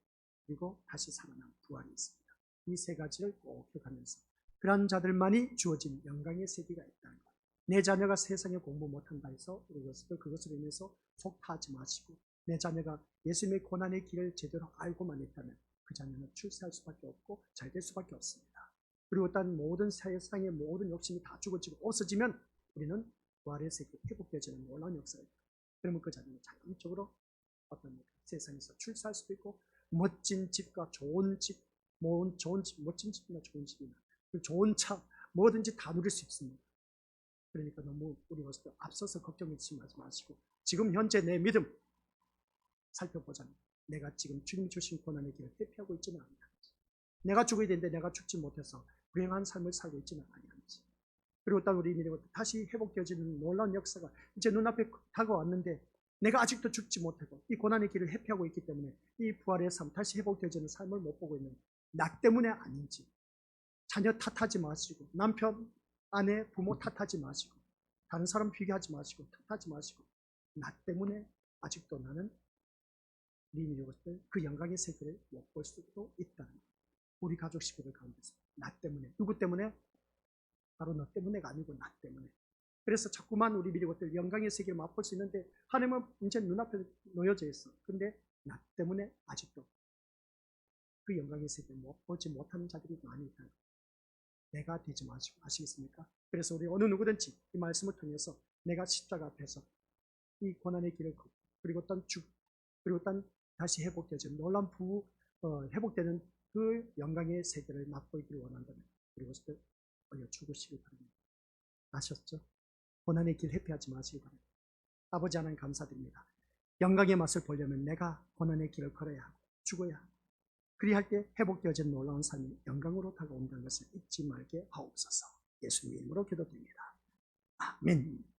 그리고 다시 살아난 부활이 있습니다. 이 세 가지를 꼭 기억하면서 그런 자들만이 주어진 영광의 세계가 있다는 것. 내 자녀가 세상에 공부 못한다 해서 그것으로 인해서 속 타지 마시고 내 자녀가 예수님의 고난의 길을 제대로 알고만 있다면 그 자녀는 출세할 수밖에 없고 잘 될 수밖에 없습니다. 그리고 일단 모든 세상의 모든 욕심이 다 죽어지고 없어지면 우리는 부활의 세계 회복되어지는 놀라운 역사예요. 그러면 그 자녀는 자연적으로 어떤 세상에서 출세할 수도 있고 멋진 집과 좋은 집, 멋진 집이나 좋은 집이나 좋은 차 뭐든지 다 누릴 수 있습니다. 그러니까 너무 우리 앞서서 걱정하지 마시고 지금 현재 내 믿음 살펴보자면 내가 지금 주님 주신 고난의 길을 회피하고 있지는 않는지, 내가 죽어야 되는데 내가 죽지 못해서 불행한 삶을 살고 있지는 않는지, 그리고 또 우리 믿음은 다시 회복되어지는 놀라운 역사가 이제 눈앞에 다가왔는데 내가 아직도 죽지 못하고 이 고난의 길을 회피하고 있기 때문에 이 부활의 삶, 다시 회복되어지는 삶을 못 보고 있는 나 때문에 아닌지, 자녀 탓하지 마시고 남편, 아내, 부모 탓하지 마시고 다른 사람 비교하지 마시고 탓하지 마시고 나 때문에 아직도 나는 믿음으로서 그 영광의 세계를 못 볼 수도 있다는 것. 우리 가족 식구들 가운데서 나 때문에, 누구 때문에? 바로 너 때문에가 아니고 나 때문에. 그래서 자꾸만 우리 믿음들 영광의 세계를 맛볼 수 있는데 하나님은 이제 눈앞에 놓여져 있어. 근데 나 때문에 아직도 그 영광의 세계를 못 보지 못하는 자들이 많이 있다. 내가 되지 마시고 아시겠습니까? 그래서 우리 어느 누구든지 이 말씀을 통해서 내가 십자가 앞에서 이 고난의 길을 걷고 그리고 또 다시 회복되어지는 놀라운 회복되는 그 영광의 세계를 맛보기를 원한다면 그리고 올려 죽으시길 바랍니다. 아셨죠? 고난의 길 회피하지 마시기 바랍니다. 아버지 하나님 감사드립니다. 영광의 맛을 보려면 내가 고난의 길을 걸어야 하고 죽어야 하고 그리할 때 회복되어진 놀라운 삶이 영광으로 다가온다는 것을 잊지 말게 하옵소서. 예수님의 이름으로 기도드립니다. 아멘.